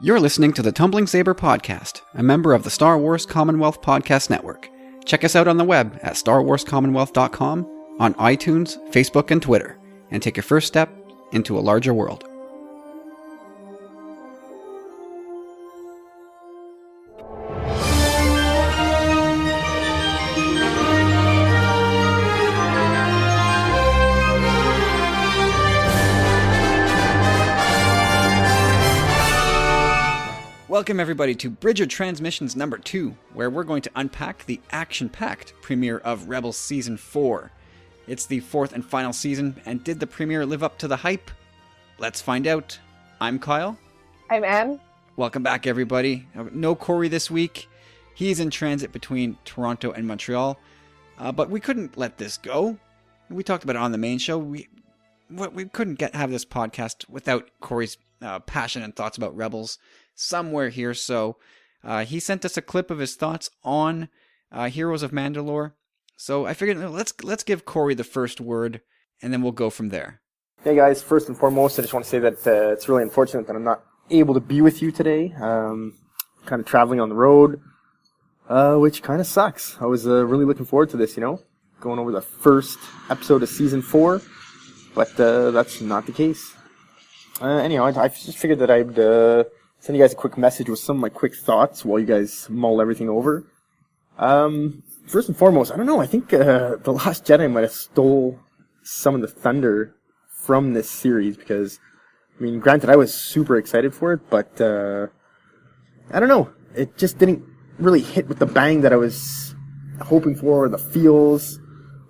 You're listening to the Tumbling Saber Podcast, a member of the Star Wars Commonwealth Podcast Network. Check us out on the web at starwarscommonwealth.com, on iTunes, Facebook, and Twitter, and take your first step into a larger world. Welcome everybody to Bridger Transmissions number 2, where we're going to unpack the action-packed premiere of Rebels Season 4. It's the 4th and final season, and did the premiere live up to the hype? Let's find out. I'm Kyle. I'm Anne. Welcome back everybody. No Corey this week. He's in transit between Toronto and Montreal, but we couldn't let this go. We talked about it on the main show. We couldn't have this podcast without Corey's passion and thoughts about Rebels somewhere here, so he sent us a clip of his thoughts on Heroes of Mandalore. So I figured let's give Corey the first word, and then we'll go from there. Hey guys, first and foremost, I just want to say that it's really unfortunate that I'm not able to be with you today. Kind of traveling on the road, which kind of sucks. I was really looking forward to this, going over the first episode of Season 4, but that's not the case. Anyhow, I just figured that I'd send you guys a quick message with some of my quick thoughts while you guys mull everything over. First and foremost, I don't know, I think The Last Jedi might have stole some of the thunder from this series, because, I mean, granted, I was super excited for it, but, I don't know, it just didn't really hit with the bang that I was hoping for, or the feels,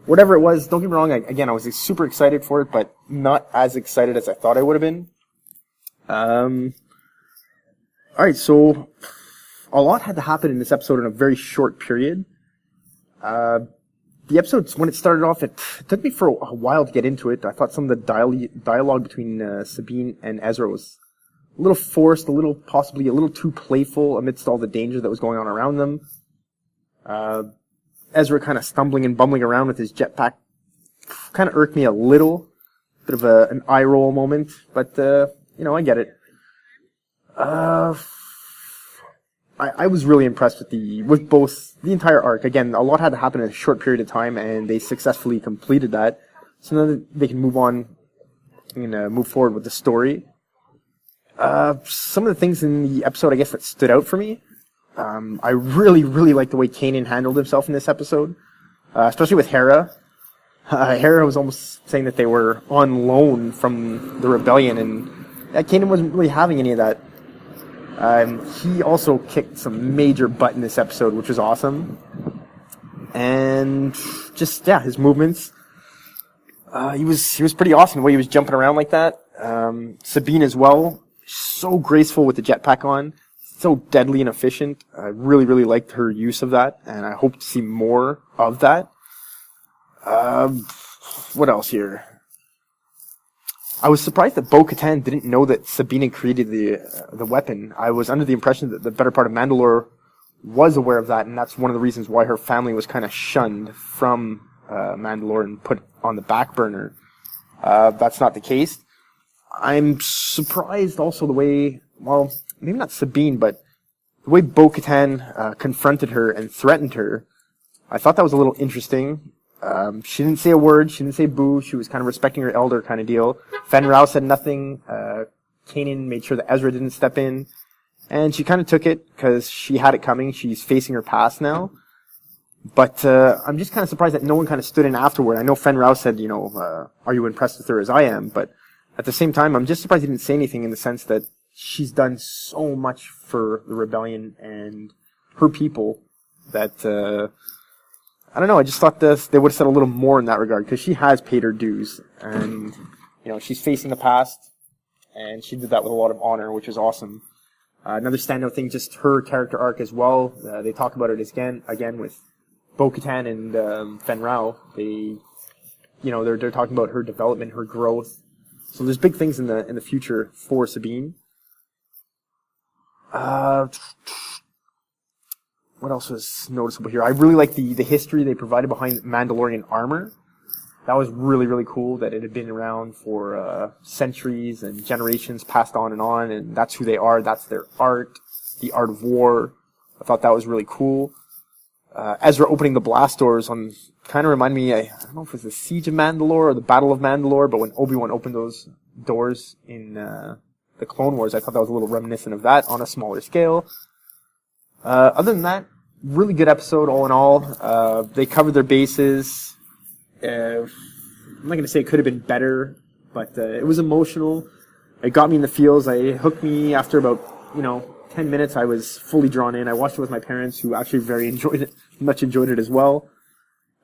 whatever it was. Don't get me wrong, I was super excited for it, but not as excited as I thought I would have been. Alright, so a lot had to happen in this episode in a very short period. The episode, when it started off, it took me for a while to get into it. I thought some of the dialogue between Sabine and Ezra was a little forced, possibly a little too playful amidst all the danger that was going on around them. Ezra kind of stumbling and bumbling around with his jetpack kind of irked me a little. Bit of an eye roll moment, but, I get it. I was really impressed with both the entire arc. Again, a lot had to happen in a short period of time, and they successfully completed that. So now they can move on and move forward with the story. Some of the things in the episode, I guess, that stood out for me. I really, really liked the way Kanan handled himself in this episode, especially with Hera. Hera was almost saying that they were on loan from the rebellion, and Kanan wasn't really having any of that. He also kicked some major butt in this episode, which was awesome. And just, his movements. He was pretty awesome the way he was jumping around like that. Sabine as well. So graceful with the jetpack on. So deadly and efficient. I really, really liked her use of that, and I hope to see more of that. What else here? I was surprised that Bo-Katan didn't know that Sabine had created the weapon. I was under the impression that the better part of Mandalore was aware of that, and that's one of the reasons why her family was kind of shunned from Mandalore and put on the back burner. That's not the case. I'm surprised also the way, well, maybe not Sabine, but the way Bo-Katan confronted her and threatened her. I thought that was a little interesting. She didn't say a word, she didn't say boo, she was kind of respecting her elder kind of deal. Fen Rao said nothing, Kanan made sure that Ezra didn't step in, and she kind of took it, because she had it coming, she's facing her past now. But, I'm just kind of surprised that no one kind of stood in afterward. I know Fen Rao said, are you impressed with her as I am, but at the same time, I'm just surprised he didn't say anything in the sense that she's done so much for the rebellion and her people that, I don't know, I just thought they would have said a little more in that regard, because she has paid her dues, and, she's facing the past, and she did that with a lot of honor, which is awesome. Another standout thing, just her character arc as well. They talk about it again with Bo-Katan and Fen Rao. They're talking about her development, her growth. So there's big things in the future for Sabine. What else was noticeable here? I really like the history they provided behind Mandalorian armor. that was really, really cool that it had been around for centuries and generations, passed on, and that's who they are. That's their art, the art of war. I thought that was really cool. Ezra opening the blast doors on kind of reminded me, I don't know if it was the Siege of Mandalore or the Battle of Mandalore, but when Obi-Wan opened those doors in the Clone Wars, I thought that was a little reminiscent of that on a smaller scale. Other than that, really good episode all in all. They covered their bases. I'm not going to say it could have been better, but it was emotional. It got me in the feels. It hooked me after about, 10 minutes. I was fully drawn in. I watched it with my parents, who actually much enjoyed it as well.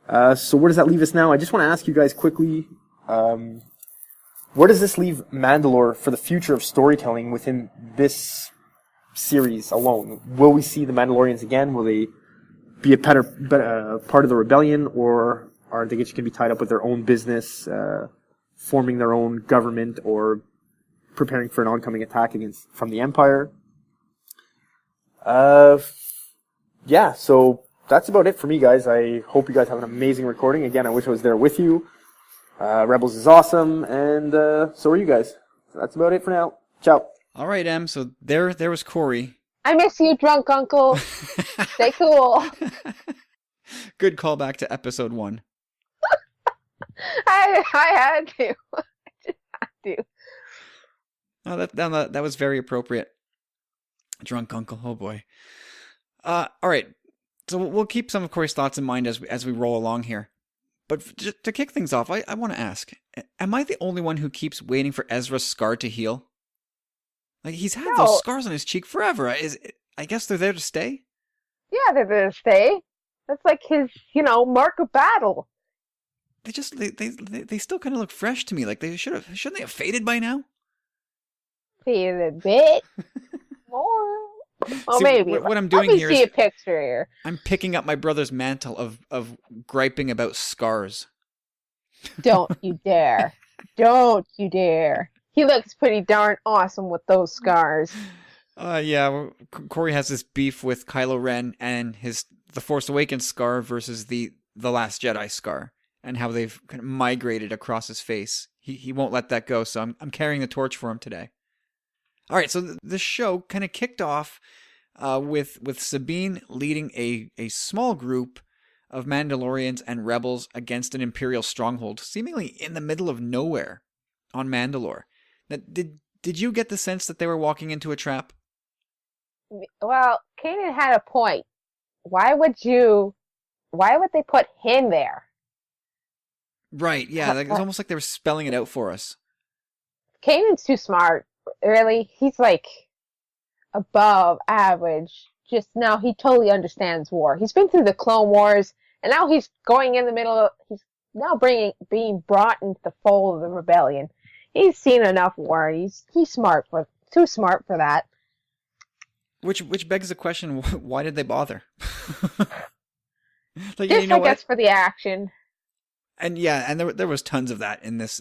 So where does that leave us now? I just want to ask you guys quickly, where does this leave Mandalore for the future of storytelling within this series alone? Will we see the Mandalorians again? Will they be a part of the rebellion, or are they just going to be tied up with their own business, forming their own government, or preparing for an oncoming attack from the Empire? Yeah, so that's about it for me, guys. I hope you guys have an amazing recording. Again, I wish I was there with you. Rebels is awesome, and so are you guys. So that's about it for now. Ciao. All right, Em. So there was Corey. I miss you, drunk uncle. Stay cool. Good callback to episode 1. I had to. I just had to. Oh, that was very appropriate. Drunk uncle. Oh boy. All right. So we'll keep some of Corey's thoughts in mind as we roll along here. But just to kick things off, I want to ask: am I the only one who keeps waiting for Ezra's scar to heal? Like, he's had those scars on his cheek forever. I guess they're there to stay? Yeah, they're there to stay. That's like his, mark of battle. They still kind of look fresh to me. Like, shouldn't they have faded by now? Faded a bit more. Well, See, maybe. What I'm doing here Let me see is a picture here. I'm picking up my brother's mantle of griping about scars. Don't you dare. Don't you dare. He looks pretty darn awesome with those scars. Yeah, Corey has this beef with Kylo Ren and the Force Awakens scar versus the Last Jedi scar, and how they've kind of migrated across his face. He won't let that go, so I'm carrying the torch for him today. All right, so the show kind of kicked off with Sabine leading a small group of Mandalorians and rebels against an Imperial stronghold, seemingly in the middle of nowhere on Mandalore. Now, did you get the sense that they were walking into a trap? Well, Kanan had a point. Why would they put him there? Right, yeah, it's almost like they were spelling it out for us. Kanan's too smart. Really, he's like above average. Just now, he totally understands war. He's been through the Clone Wars, and now he's going in the middle of. He's now being brought into the fold of the rebellion. He's seen enough war. He's too smart for that. Which begs the question: why did they bother? Like, just, I guess, for the action. And yeah, and there was tons of that in this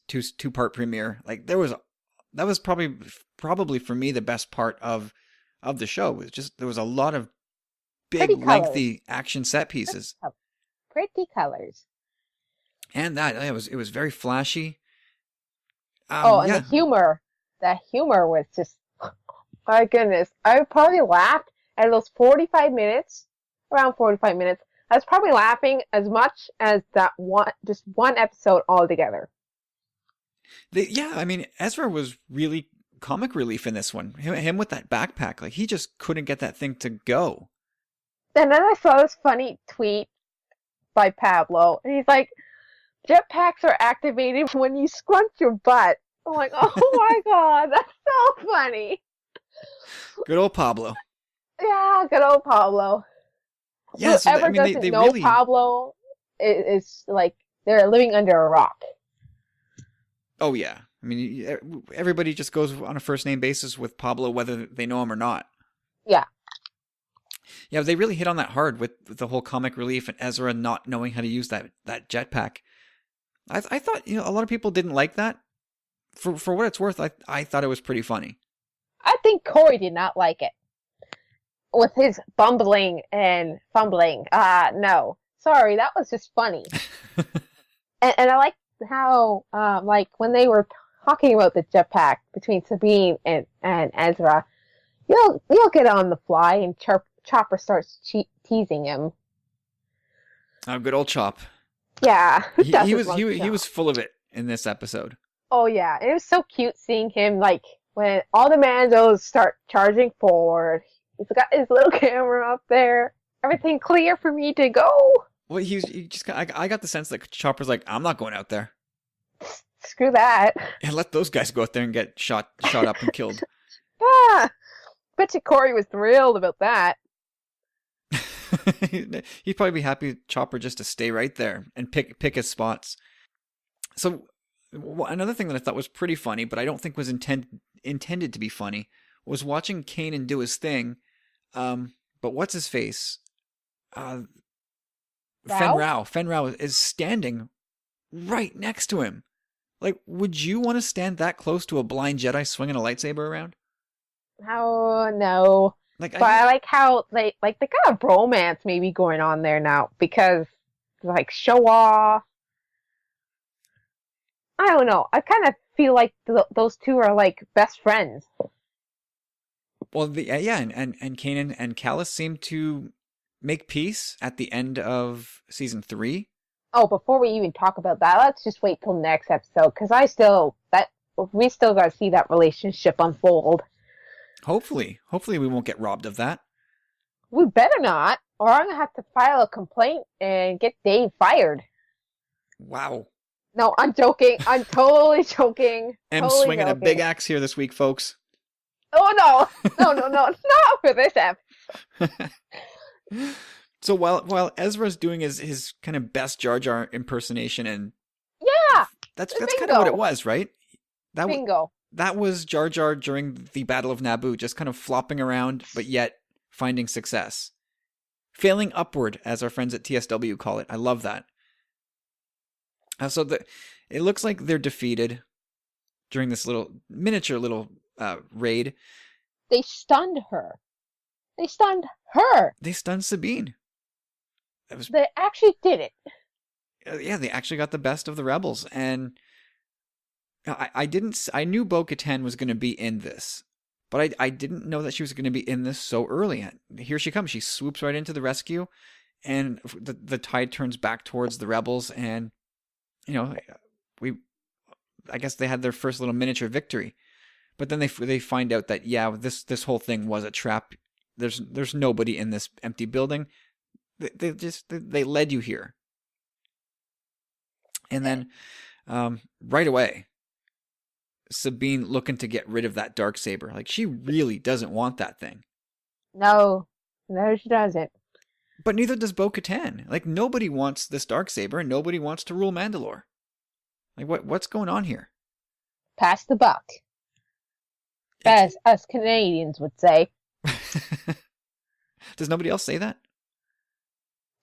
two-part premiere. Like, that was probably for me the best part of the show. It was just, there was a lot of big, lengthy action set pieces. Pretty colors. And it was very flashy. And the humor was just, my goodness. I probably laughed at those 45 minutes, around 45 minutes. I was probably laughing as much as that one episode altogether. I mean, Ezra was really comic relief in this one. Him with that backpack, like, he just couldn't get that thing to go. And then I saw this funny tweet by Pablo, and he's like, jetpacks are activated when you scrunch your butt. I'm like, oh my god, that's so funny. Good old Pablo. Yeah, good old Pablo. Yes, Whoever doesn't know really... Pablo is like, they're living under a rock. Oh yeah, I mean, everybody just goes on a first name basis with Pablo, whether they know him or not. Yeah. Yeah, they really hit on that hard with the whole comic relief and Ezra not knowing how to use that jetpack. I thought, a lot of people didn't like that. For what it's worth, I thought it was pretty funny. I think Corey did not like it. With his bumbling and fumbling. No. Sorry, that was just funny. And I like how, like, when they were talking about the jetpack between Sabine and Ezra, you'll get on the fly, and Chopper starts teasing him. Oh, good old Chop. Yeah, He was full of it in this episode. Oh yeah, it was so cute seeing him, like, when all the Mandos start charging forward. He's got his little camera up there. Everything clear for me to go. Well, I got the sense that Chopper's like, I'm not going out there. Screw that. And let those guys go out there and get shot up and killed. Yeah. Bet you Corey was thrilled about that. He'd probably be happy Chopper just to stay right there and pick his spots. So another thing that I thought was pretty funny, but I don't think was intended to be funny, was watching Kanan do his thing. But what's his face? Fen Rao. Fen Rao is standing right next to him. Like, would you want to stand that close to a blind Jedi swinging a lightsaber around? Oh, no. But I like how they got a bromance maybe going on there now, because, like, show off. I don't know. I kind of feel like those two are like best friends. Well, and Kanan and Callus seem to make peace at the end of season 3. Oh, before we even talk about that, let's just wait till next episode, because we still got to see that relationship unfold. Hopefully we won't get robbed of that. We better not, or I'm gonna have to file a complaint and get Dave fired. Wow. No, I'm joking. I'm totally joking. I'm swinging a big axe here this week, folks. Oh no, not for this episode. So while Ezra's doing his kind of best Jar Jar impersonation, and yeah, that's kind of what it was, right? Bingo. That was Jar Jar during the Battle of Naboo, just kind of flopping around, but yet finding success, failing upward, as our friends at TSW call it. I love that. So it looks like they're defeated during this miniature raid. They stunned her. They stunned Sabine. They actually did it. Yeah, they actually got the best of the rebels, and I knew Bo-Katan was going to be in this, but I didn't know that she was going to be in this so early. And here she comes. She swoops right into the rescue, and the tide turns back towards the rebels, and I guess they had their first little miniature victory. But then they find out that this whole thing was a trap. There's nobody in this empty building. They led you here. And then right away, Sabine looking to get rid of that Darksaber. Like, she really doesn't want that thing. No, she doesn't. But neither does Bo-Katan. Like, nobody wants this Darksaber, and nobody wants to rule Mandalore. Like, what's going on here? Pass the buck. As us Canadians would say. Does nobody else say that?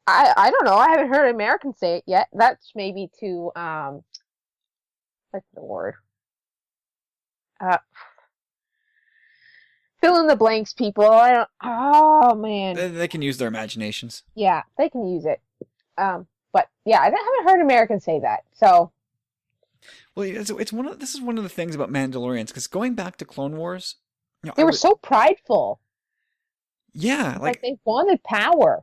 I don't know. I haven't heard Americans say it yet. That's maybe too, what's the word? Fill in the blanks, people. Oh, man. They can use their imaginations. Yeah, they can use it. But yeah, I haven't heard Americans say that, so. Well, this is one of the things about Mandalorians, because going back to Clone Wars, they were so prideful. Yeah, like they wanted power.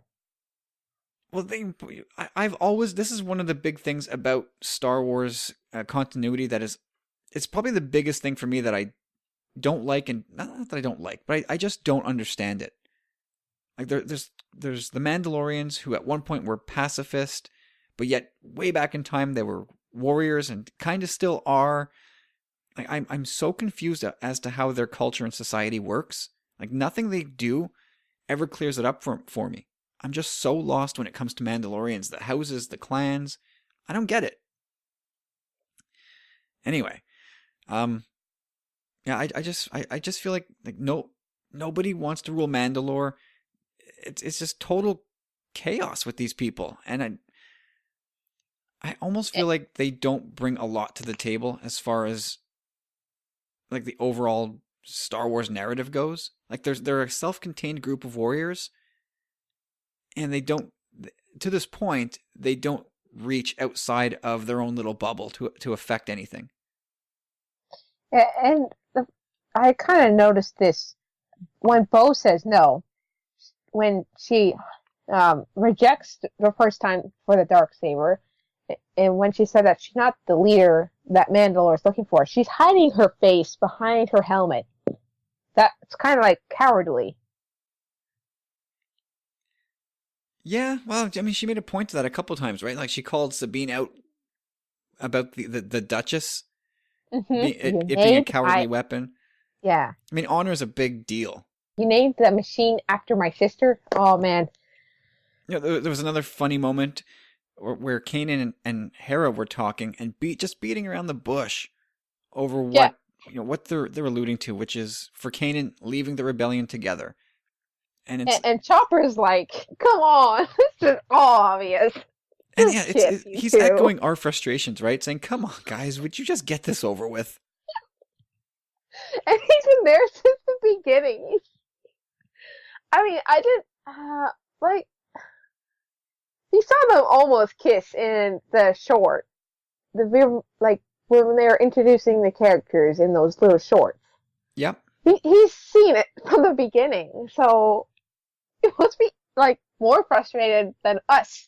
Well, this is one of the big things about Star Wars continuity it's probably the biggest thing for me that I don't like, and not that I don't like, but I just don't understand it. Like there's the Mandalorians who at one point were pacifist, but yet way back in time they were warriors and kind of still are. Like I'm so confused as to how their culture and society works. Like nothing they do ever clears it up for me. I'm just so lost when it comes to Mandalorians, the houses, the clans. I don't get it. Anyway, yeah, I just feel like nobody wants to rule Mandalore. It's just total chaos with these people, and I almost feel like they don't bring a lot to the table as far as like the overall Star Wars narrative goes. Like they're a self-contained group of warriors, and they don't, to this point, they don't reach outside of their own little bubble to affect anything. And I kind of noticed this when Bo says no, when she rejects the first time for the Darksaber, and when she said that she's not the leader that Mandalore is looking for, she's hiding her face behind her helmet. That's kind of like cowardly. Yeah, well, I mean, she made a point to that a couple times, right? Like she called Sabine out about the Duchess it being a cowardly weapon. Yeah. I mean, honor is a big deal. You named the machine after my sister? Oh, man. You know, there was another funny moment where Kanan and Hera were talking and just beating around the bush over what they're alluding to, which is for Kanan leaving the rebellion together. And Chopper's like, come on, this is obvious. And yeah, he's echoing our frustrations, right? Saying, come on, guys, would you just get this over with? And he's been there since the beginning. I mean, I didn't, you saw them almost kiss in the short. When they were introducing the characters in those little shorts. Yep. He's seen it from the beginning, so he must be, more frustrated than us.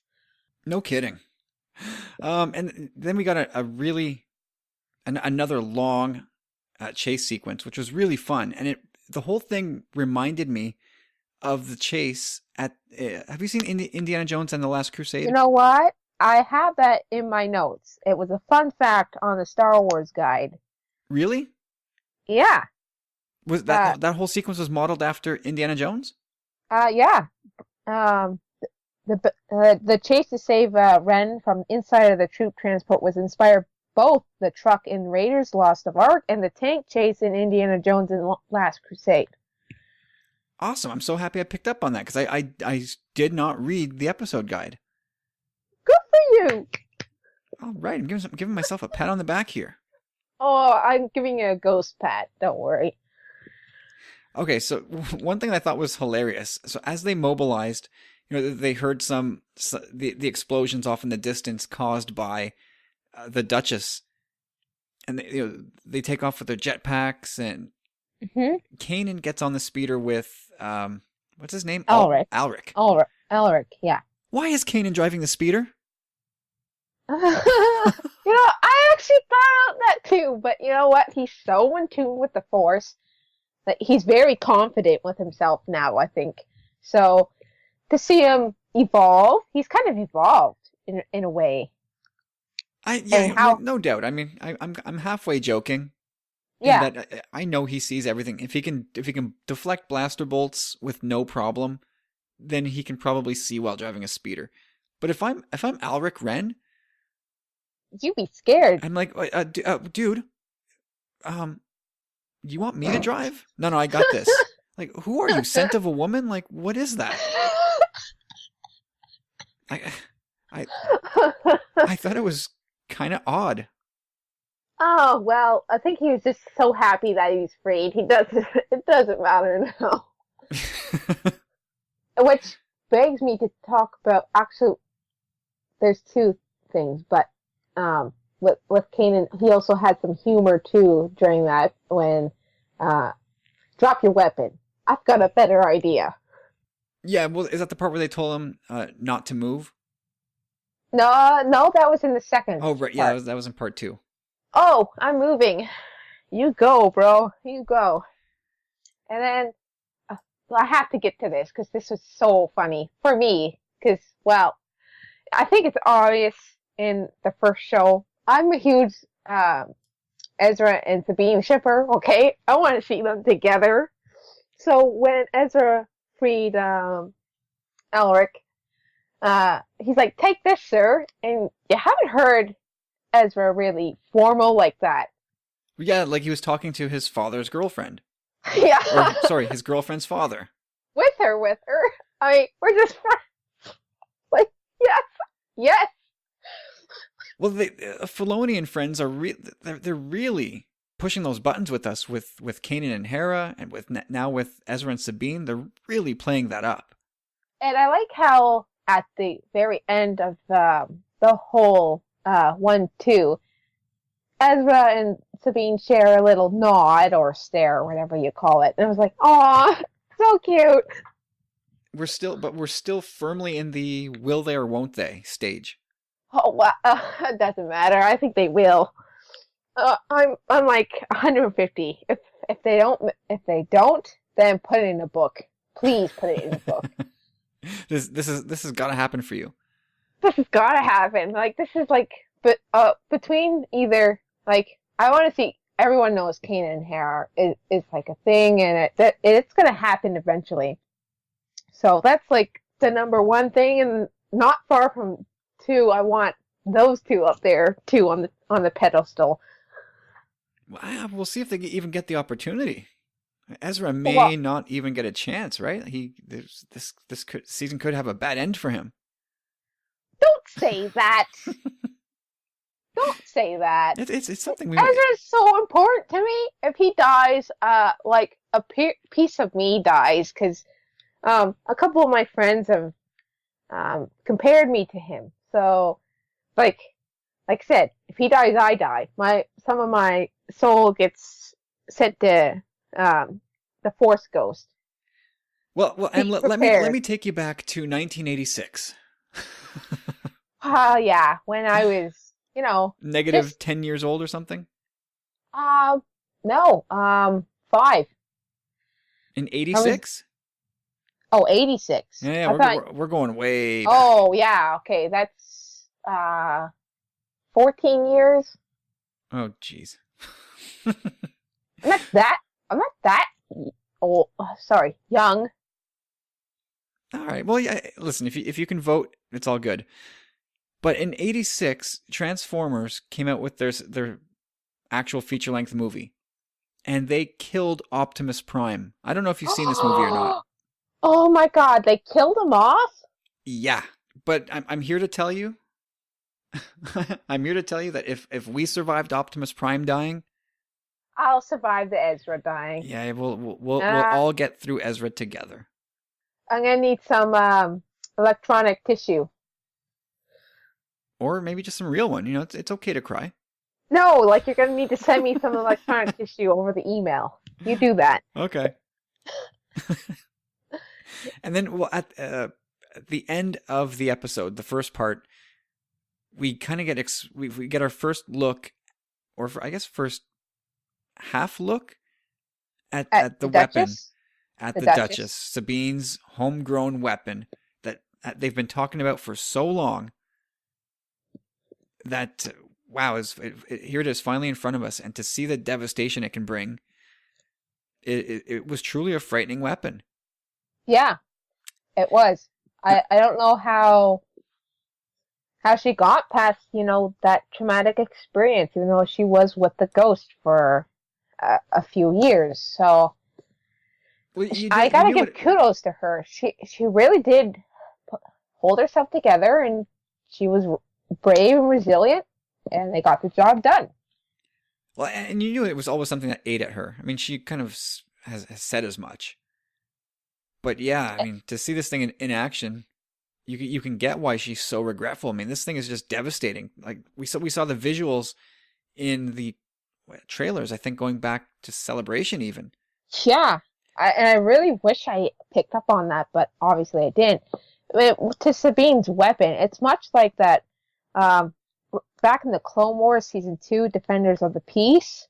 No kidding. And then we got another long chase sequence, which was really fun. And the whole thing reminded me of the chase at... have you seen Indiana Jones and the Last Crusade? You know what? I have that in my notes. It was a fun fact on the Star Wars guide. Really? Yeah. Was that whole sequence was modeled after Indiana Jones? Yeah. The chase to save Ren from inside of the troop transport was inspired both the truck in Raiders Lost of Ark and the tank chase in Indiana Jones and Last Crusade. Awesome. I'm so happy I picked up on that because I did not read the episode guide. Good for you. All right. I'm giving myself a pat on the back here. Oh, I'm giving you a ghost pat. Don't worry. Okay, so one thing I thought was hilarious. So as they mobilized, they heard the explosions off in the distance caused by the Duchess, and they take off with their jetpacks, and Kanan gets on the speeder with what's his name? Alric. Alric, yeah. Why is Kanan driving the speeder? I actually thought out that too, but you know what? He's so in tune with the Force that he's very confident with himself now, I think. So to see him evolve, he's kind of evolved in a way. No doubt. I mean, I'm halfway joking. Yeah. That I know he sees everything. If he can deflect blaster bolts with no problem, then he can probably see while driving a speeder. But if I'm Alric Ren, you'd be scared. I'm like, dude, you want me to drive? No, I got this. Like, who are you? Scent of a woman? Like, what is that? I thought it was kind of odd. Oh, well, I think he was just so happy that he was freed. It doesn't matter now. Which begs me to talk about, actually, there's two things, but with Kanan, he also had some humor too during that when, drop your weapon. I've got a better idea. Yeah, well, is that the part where they told him not to move? No, that was in the second. Oh, right, yeah, that was in part 2. Oh, I'm moving. You go, bro. You go. And then I have to get to this because this was so funny for me. Because, well, I think it's obvious in the first show. I'm a huge Ezra and Sabine shipper. Okay, I want to see them together. So when Ezra freed Elric, he's like, "Take this, sir," and you haven't heard Ezra really formal like that. Yeah, like he was talking to his father's girlfriend. Yeah. Or, sorry, his girlfriend's father. With her. I mean, we're just friends. Like, yes. Well, Filoni and friends are they're really pushing those buttons with us, with Kanan and Hera, and now with Ezra and Sabine. They're really playing that up. And I like how at the very end of the whole 1-2, Ezra and Sabine share a little nod or stare or whatever you call it. And I was like, "Aw, so cute." We're still firmly in the will they or won't they stage. Oh, well, it doesn't matter. I think they will. I'm like 150. If they don't, then put it in a book. Please put it in a book. This has got to happen for you. This has got to happen. Like, this is like, but between either, like, I want to see, everyone knows Kanan and Hera is like a thing, and it's going to happen eventually. So that's like the number one thing, and not far from two. I want those two up there too on the pedestal. We'll see if they even get the opportunity. Ezra may not even get a chance, right? This season could have a bad end for him. Don't say that. Don't say that. It's something Ezra's so important to me. If he dies, like a piece of me dies, because a couple of my friends have compared me to him. So, like I said, if he dies, I die. Some of my soul gets sent to the Force Ghost. Well, and let me take you back to 1986. Yeah, when I was, negative 10 years old or something. No, 5. In 86. Oh, 86. Yeah, we're going way back. Oh, yeah, okay, that's 14 years. Oh, jeez. I'm not that old. Sorry, young. All right. Well, yeah. Listen, if you can vote, it's all good. But in '86, Transformers came out with their actual feature-length movie, and they killed Optimus Prime. I don't know if you've seen this movie or not. Oh my God! They killed him off. Yeah, but I'm here to tell you. I'm here to tell you that if we survived Optimus Prime dying, I'll survive the Ezra dying. Yeah, we'll all get through Ezra together. I'm gonna need some electronic tissue. Or maybe just some real one. It's okay to cry. No, like you're gonna need to send me some electronic tissue over the email. You do that. Okay. And then, well, at the end of the episode, the first part, we kind of get we get our first look, or I guess first half look at the weapon, Duchess? at the Duchess, Sabine's homegrown weapon that they've been talking about for so long. That wow, here it is finally in front of us, and to see the devastation it can bring, it was truly a frightening weapon. Yeah, it was. I don't know how she got past that traumatic experience, even though she was with the ghost for a few years. So I gotta give kudos to her. She really did hold herself together, and she was brave and resilient, and they got the job done. Well, and you knew it was always something that ate at her. I mean, she kind of has said as much. But yeah, I mean, to see this thing in action, you can get why she's so regretful. I mean, this thing is just devastating. Like we saw the visuals in the trailers, I think, going back to Celebration even. Yeah, I really wish I picked up on that, but obviously I didn't. I mean, to Sabine's weapon, it's much like that back in the Clone Wars Season 2, Defenders of the Peace.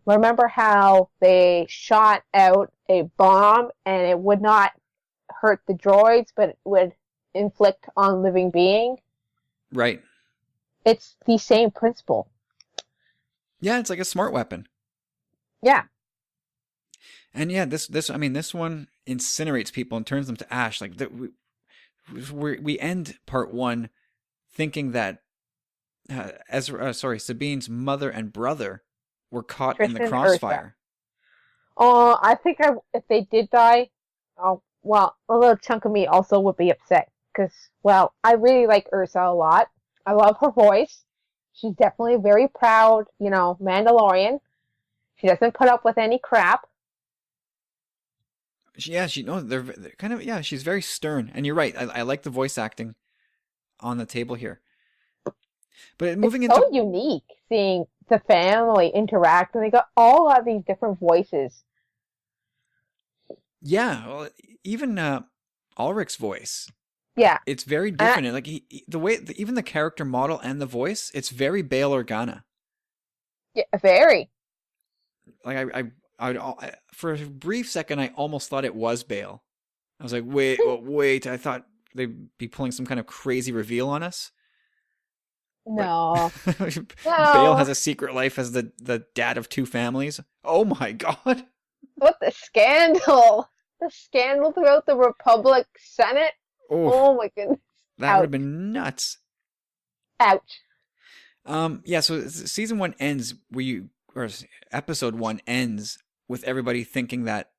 Remember how they shot out a bomb and it would not hurt the droids, but it would inflict on living being? Right. It's the same principle. Yeah, it's like a smart weapon. Yeah. And yeah, this one incinerates people and turns them to ash. Like we end part 1 thinking that Sabine's mother and brother were caught Tristan in the crossfire. Oh, I think if they did die, a little chunk of me also would be upset because, I really like Ursa a lot. I love her voice. She's definitely a very proud, Mandalorian. She doesn't put up with any crap. They're kind of, she's very stern. And you're right. I like the voice acting on the table here. But moving It's so into unique seeing the family interact, and they got all of these different voices. yeah, well, even Ulrich's voice, Yeah, it's very and different. And like the way, even the character model and the voice, it's very Bail Organa. yeah, very. Like for a brief second, I almost thought it was Bale. I was like, wait, oh, wait. I thought they'd be pulling some kind of crazy reveal on us. But No, Bale has no. a secret life as the dad of 2 families. Oh my god. What the scandal? The scandal throughout the Republic Senate? Oh, Oh my goodness. that would have Ouch. been nuts. Ouch. Yeah, so season 1 ends or episode 1 ends with everybody thinking that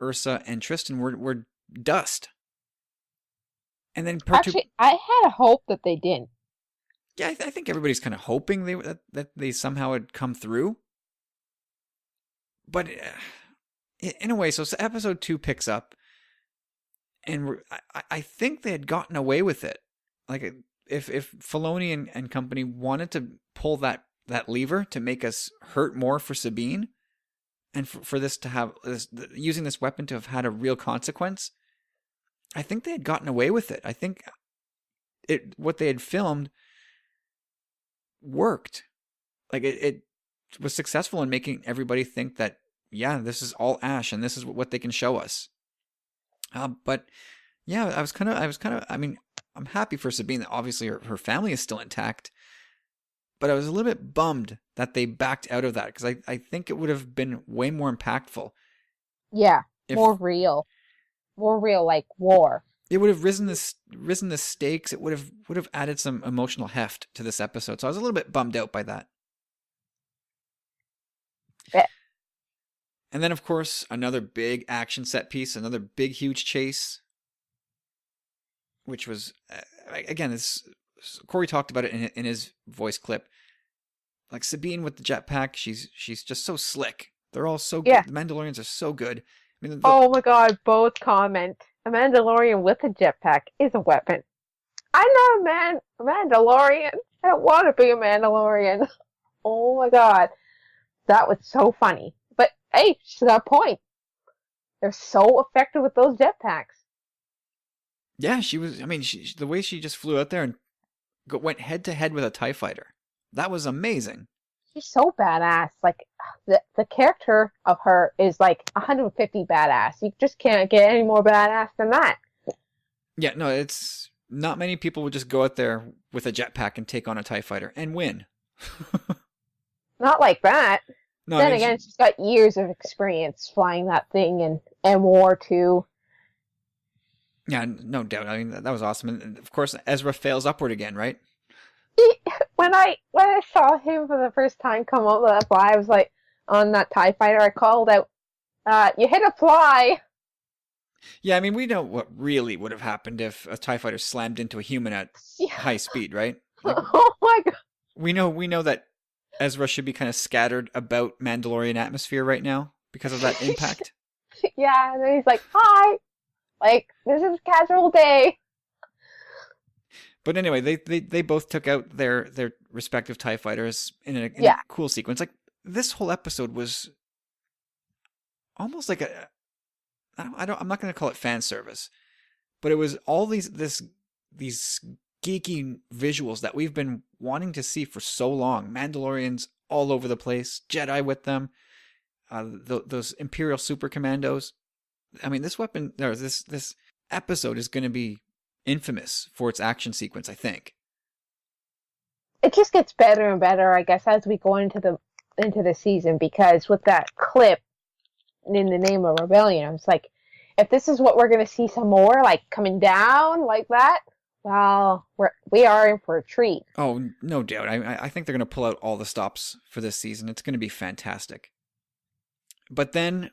Ursa and Tristan were dust. And then part 2, Actually, I had a hope that they didn't. yeah, I think everybody's kind of hoping that they somehow had come through. But in a way, so episode 2 picks up, and I think they had gotten away with it. Like if Filoni and company wanted to pull that lever to make us hurt more for Sabine, and for this to have using this weapon to have had a real consequence, I think they had gotten away with it. I think what they had filmed worked. Like it was successful in making everybody think that, yeah, this is all Ash and this is what they can show us. But yeah, I was kind of, I mean, I'm happy for Sabine that obviously her family is still intact, but I was a little bit bummed that they backed out of that, because I think it would have been way more impactful. Yeah, If more real like war. it would have risen the stakes, it would have added some emotional heft to this episode. So I was a little bit bummed out by that. Yeah. And then, of course, another big action set piece, another big, huge chase, which was, again, Corey talked about it in his voice clip. Like Sabine with the jetpack, she's just so slick. They're all so good. Yeah. The Mandalorians are so good. I mean, Oh my god, both comment. A Mandalorian with a jetpack is a weapon. I'm not a Mandalorian. I don't want to be a Mandalorian. Oh my god. That was so funny. But hey, she's got a point. They're so effective with those jetpacks. yeah, she was. I mean, the way she just flew out there and went head to head with a TIE fighter. That was amazing. She's so badass. Like the character of her is like 150 badass. You just can't get any more badass than that. Yeah, no, it's not many people would just go out there with a jetpack and take on a TIE fighter and win. Not like that. No, Then I mean, again, she's got years of experience flying that thing in M-War 2. yeah, no doubt. I mean, that was awesome. And of course, Ezra fails upward again, right? When I saw him for the first time come up with that fly, I was like, on that TIE fighter, I called out, you hit a fly! Yeah, I mean, we know what really would have happened if a TIE fighter slammed into a human at high speed, right? Like, Oh my god. we know that Ezra should be kind of scattered about Mandalorian atmosphere right now because of that impact. Yeah, and then he's like, hi! Like, this is casual day. But anyway, they both took out their respective TIE fighters in a cool sequence. Like, this whole episode was almost like I'm not going to call it fan service, but it was all these geeky visuals that we've been wanting to see for so long. Mandalorians all over the place, Jedi with them, those Imperial super commandos. I mean, this episode is going to be infamous for its action sequence, I think. It just gets better and better, I guess, as we go into the season, because with that clip in the name of rebellion, I was like, if this is what we're going to see some more, like coming down like that, well, we are in for a treat. Oh, no doubt. I think they're going to pull out all the stops for this season. It's going to be fantastic. But then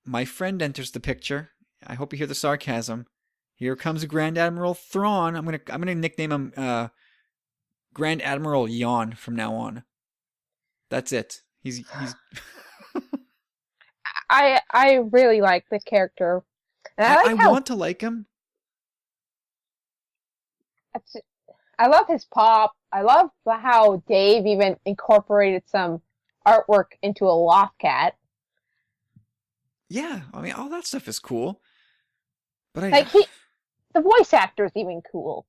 my friend enters the picture. I hope you hear the sarcasm. Here comes Grand Admiral Thrawn. I'm gonna nickname him Grand Admiral Yawn from now on. That's it. He's I really like the character. And I want to like him. I love his pop. I love how Dave even incorporated some artwork into a loft cat. Yeah, I mean, all that stuff is cool. But Like the voice actor is even cool.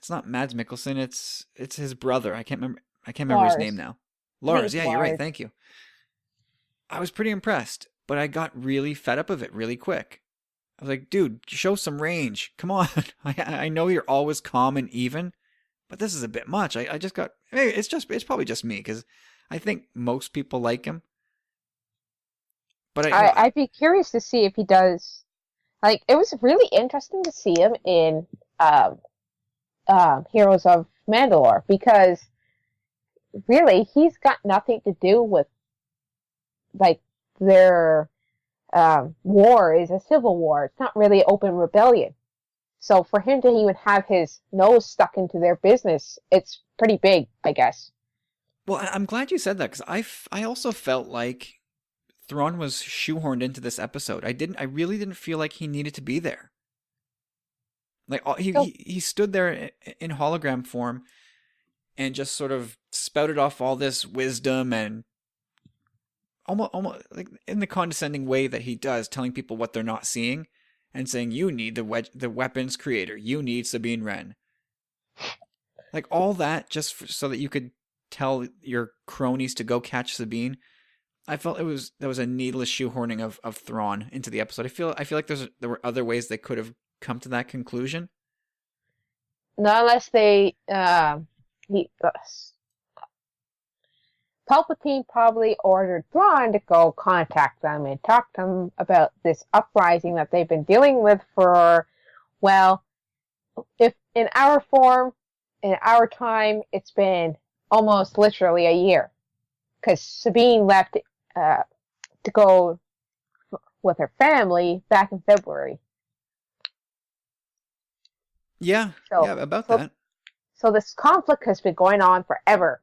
it's not Mads Mikkelsen, it's his brother. I can't remember his name now. Lars, yeah, you're right, thank you. I was pretty impressed, but I got really fed up of it really quick. I was like, dude, show some range. Come on. I know you're always calm and even, but this is a bit much. I just got, maybe it's probably just me, because I think most people like him. But I'd be curious to see if he does. Like, it was really interesting to see him in Heroes of Mandalore, because really he's got nothing to do with, like, their war is a civil war. It's not really open rebellion. So for him to even have his nose stuck into their business, it's pretty big, I guess. Well, I'm glad you said that, because I also felt like Thrawn was shoehorned into this episode. I really didn't feel like he needed to be there. Like, he stood there in hologram form and just sort of spouted off all this wisdom, and almost like in the condescending way that he does, telling people what they're not seeing and saying, you need the weapons creator, you need Sabine Wren. Like, all that just so that you could tell your cronies to go catch Sabine. I felt there was a needless shoehorning of Thrawn into the episode. I feel like there were other ways they could have come to that conclusion. Not unless they Palpatine probably ordered Thrawn to go contact them and talk to them about this uprising that they've been dealing with for, well, if in our form, in our time, it's been almost literally a year. Because Sabine left to go with her family back in February. Yeah, about that. So this conflict has been going on forever.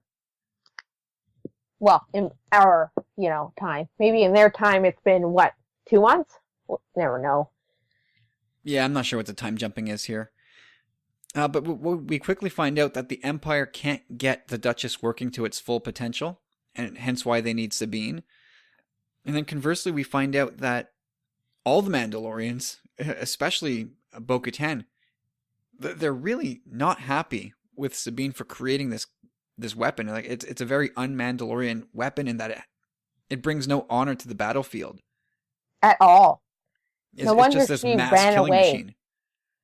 Well, in our, time. Maybe in their time it's been, 2 months? We'll never know. Yeah, I'm not sure what the time jumping is here. But we quickly find out that the Empire can't get the Duchess working to its full potential, and hence why they need Sabine. And then conversely, we find out that all the Mandalorians, especially Bo-Katan, they're really not happy with Sabine for creating this weapon. Like, it's a very un-Mandalorian weapon in that it brings no honor to the battlefield at all. No wonder it's just this mass killing machine.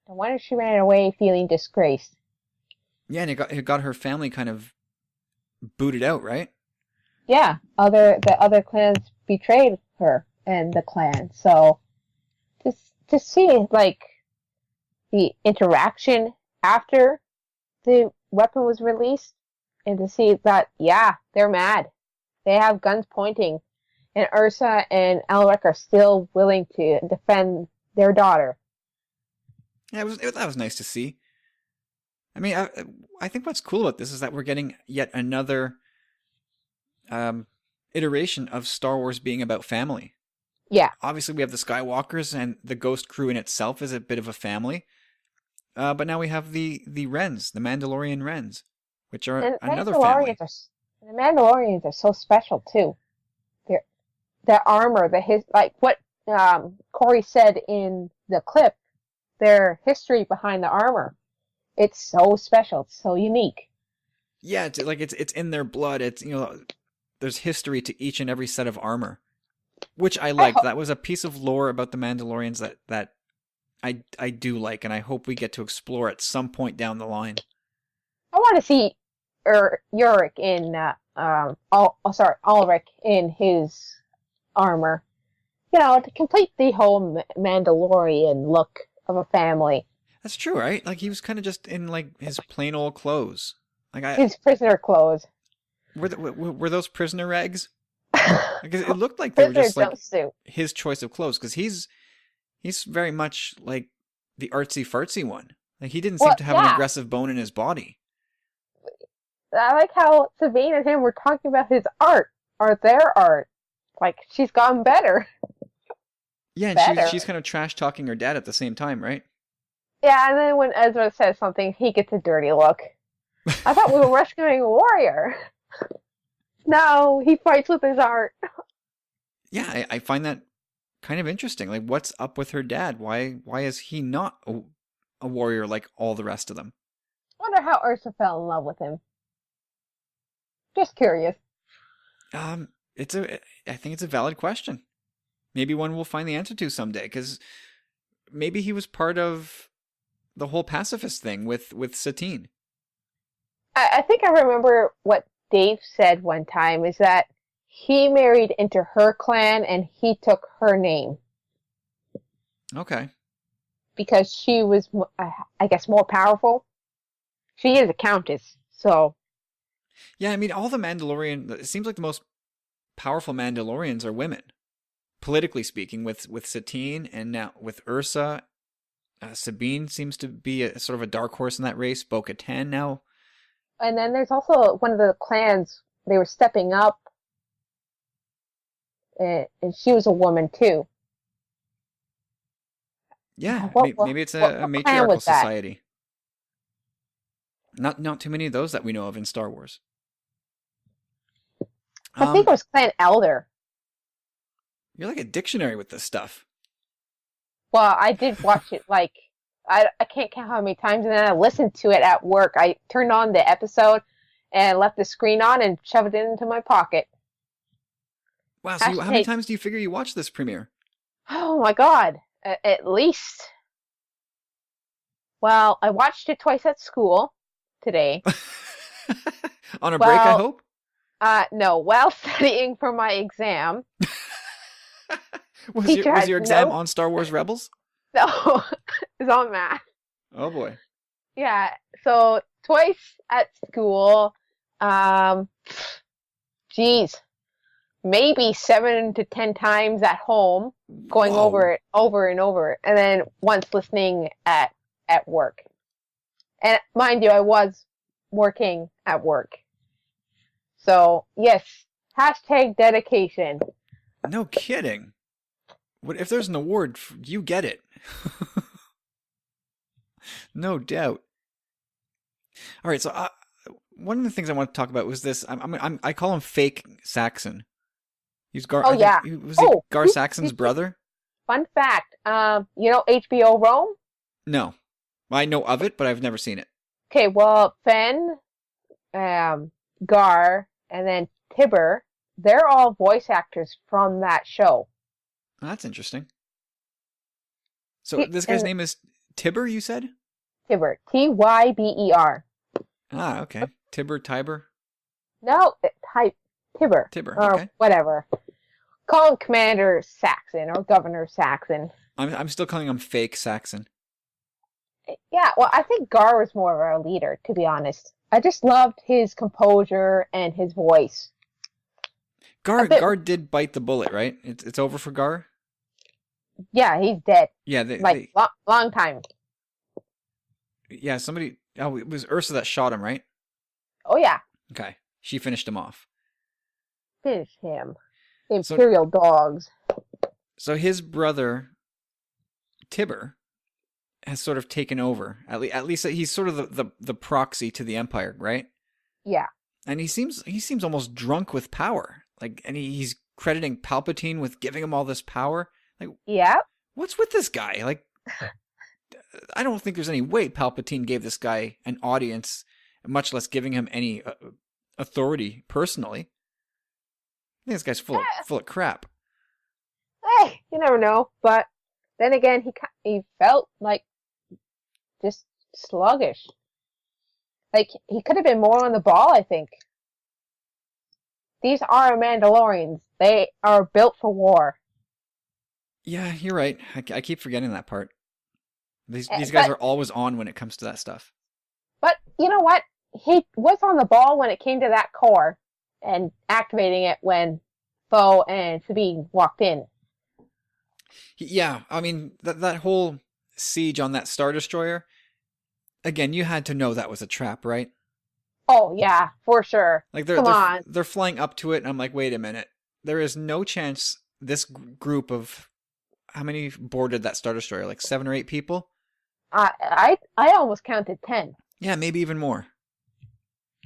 No wonder she ran away feeling disgraced. Yeah, and it got her family kind of booted out, right? Yeah, the other clans betrayed her and the clan. So to see like the interaction after the weapon was released, and to see that, yeah, they're mad. They have guns pointing, and Ursa and Elric are still willing to defend their daughter. Yeah, that was nice to see. I mean, I think what's cool about this is that we're getting yet another iteration of Star Wars being about family. Yeah. Obviously, we have the Skywalkers, and the Ghost Crew in itself is a bit of a family. But now we have the Wrens, the Mandalorian Wrens, which are another family. The Mandalorians are so special too. Their armor, like what Corey said in the clip, their history behind the armor. It's so special. It's so unique. Yeah, it's in their blood. It's, there's history to each and every set of armor, which I liked. That was a piece of lore about the Mandalorians that I do like, and I hope we get to explore at some point down the line. I want to see Ulrich in Ulrich in his armor. To complete the whole Mandalorian look of a family. That's true, right? Like, he was kind of just in like his plain old clothes, his prisoner clothes. Were those prisoner rags? Because it looked like they were just like his choice of clothes. Because he's very much like the artsy fartsy one. Like, he didn't seem to have an aggressive bone in his body. I like how Sabine and him were talking about his art or their art. Like, she's gotten better. Yeah, and she's kind of trash talking her dad at the same time, right? Yeah, and then when Ezra says something, he gets a dirty look. I thought we were rescuing a warrior. No, he fights with his art. Yeah, I find that kind of interesting. Like, what's up with her dad? Why is he not a warrior like all the rest of them? Wonder how Ursa fell in love with him. Just curious. It's I think it's a valid question. Maybe one we'll find the answer to someday, because maybe he was part of the whole pacifist thing with Satine. I think I remember what Dave said one time is that he married into her clan and he took her name Okay. because she was, I guess, more powerful. She is a countess, so. Yeah, I mean, all the Mandalorian. It seems like the most powerful Mandalorians are women, politically speaking. With Satine and now with Ursa, Sabine seems to be a sort of a dark horse in that race. Bo-Katan now. And then there's also one of the clans, they were stepping up, and she was a woman too. Yeah, What, maybe it's what a clan matriarchal was that? society. Not too many of those that we know of in Star Wars. I think it was Clan Elder. You're like a dictionary with this stuff. Well, I did watch it like, I can't count how many times, and then I listened to it at work. I turned on the episode and left the screen on and shoved it into my pocket. Wow, so how many times do you figure you watched this premiere? Oh my god, at least. Well, I watched it twice at school today. On a break, I hope? No, while studying for my exam. Was your exam on Star Wars Rebels? No, it's on math. Oh boy. Yeah, so twice at school. Geez, maybe 7 to 10 times at home, going over it over and over, and then once listening at work. And mind you, I was working at work. So yes, hashtag dedication. No kidding. What if there's an award? You get it. No doubt. All right, so one of the things I want to talk about was this. I call him Fake Saxon. He's Gar. Oh yeah. Was he Gar Saxon's brother? Fun fact. You know HBO Rome? No, I know of it, but I've never seen it. Okay, well, Fenn, Gar, and then Tibber, they're all voice actors from that show. Oh, that's interesting. So this guy's name is Tibber, you said? Tibber. Tyber. Ah, okay. Tiber? No, Tibber. Tibber, or okay. Whatever. Call him Commander Saxon or Governor Saxon. I'm still calling him Fake Saxon. Yeah, well, I think Gar was more of a leader, to be honest. I just loved his composure and his voice. Gar did bite the bullet, right? It's over for Gar? Yeah, he's dead. Yeah, long time. Yeah, somebody. Oh, it was Ursa that shot him, right? Oh yeah. Okay, she finished him off. Finish him. The Imperial dogs. So his brother Tibber has sort of taken over. At least he's sort of the proxy to the Empire, right? Yeah. And he seems almost drunk with power. Like, and he's crediting Palpatine with giving him all this power. Like, yeah. What's with this guy? Like, I don't think there's any way Palpatine gave this guy an audience, much less giving him any authority personally. I think this guy's full of crap. Hey, you never know. But then again, he felt like just sluggish. Like, he could have been more on the ball, I think. These are Mandalorians. They are built for war. Yeah, you're right. I keep forgetting that part. These guys are always on when it comes to that stuff. But you know what? He was on the ball when it came to that core and activating it when Poe and Sabine walked in. Yeah, I mean, that whole siege on that Star Destroyer, again, you had to know that was a trap, right? Oh, yeah, for sure. Like they're flying up to it, and I'm like, wait a minute. There is no chance this group of, how many boarded that Star Destroyer? Like 7 or 8 people? I almost counted 10. Yeah, maybe even more.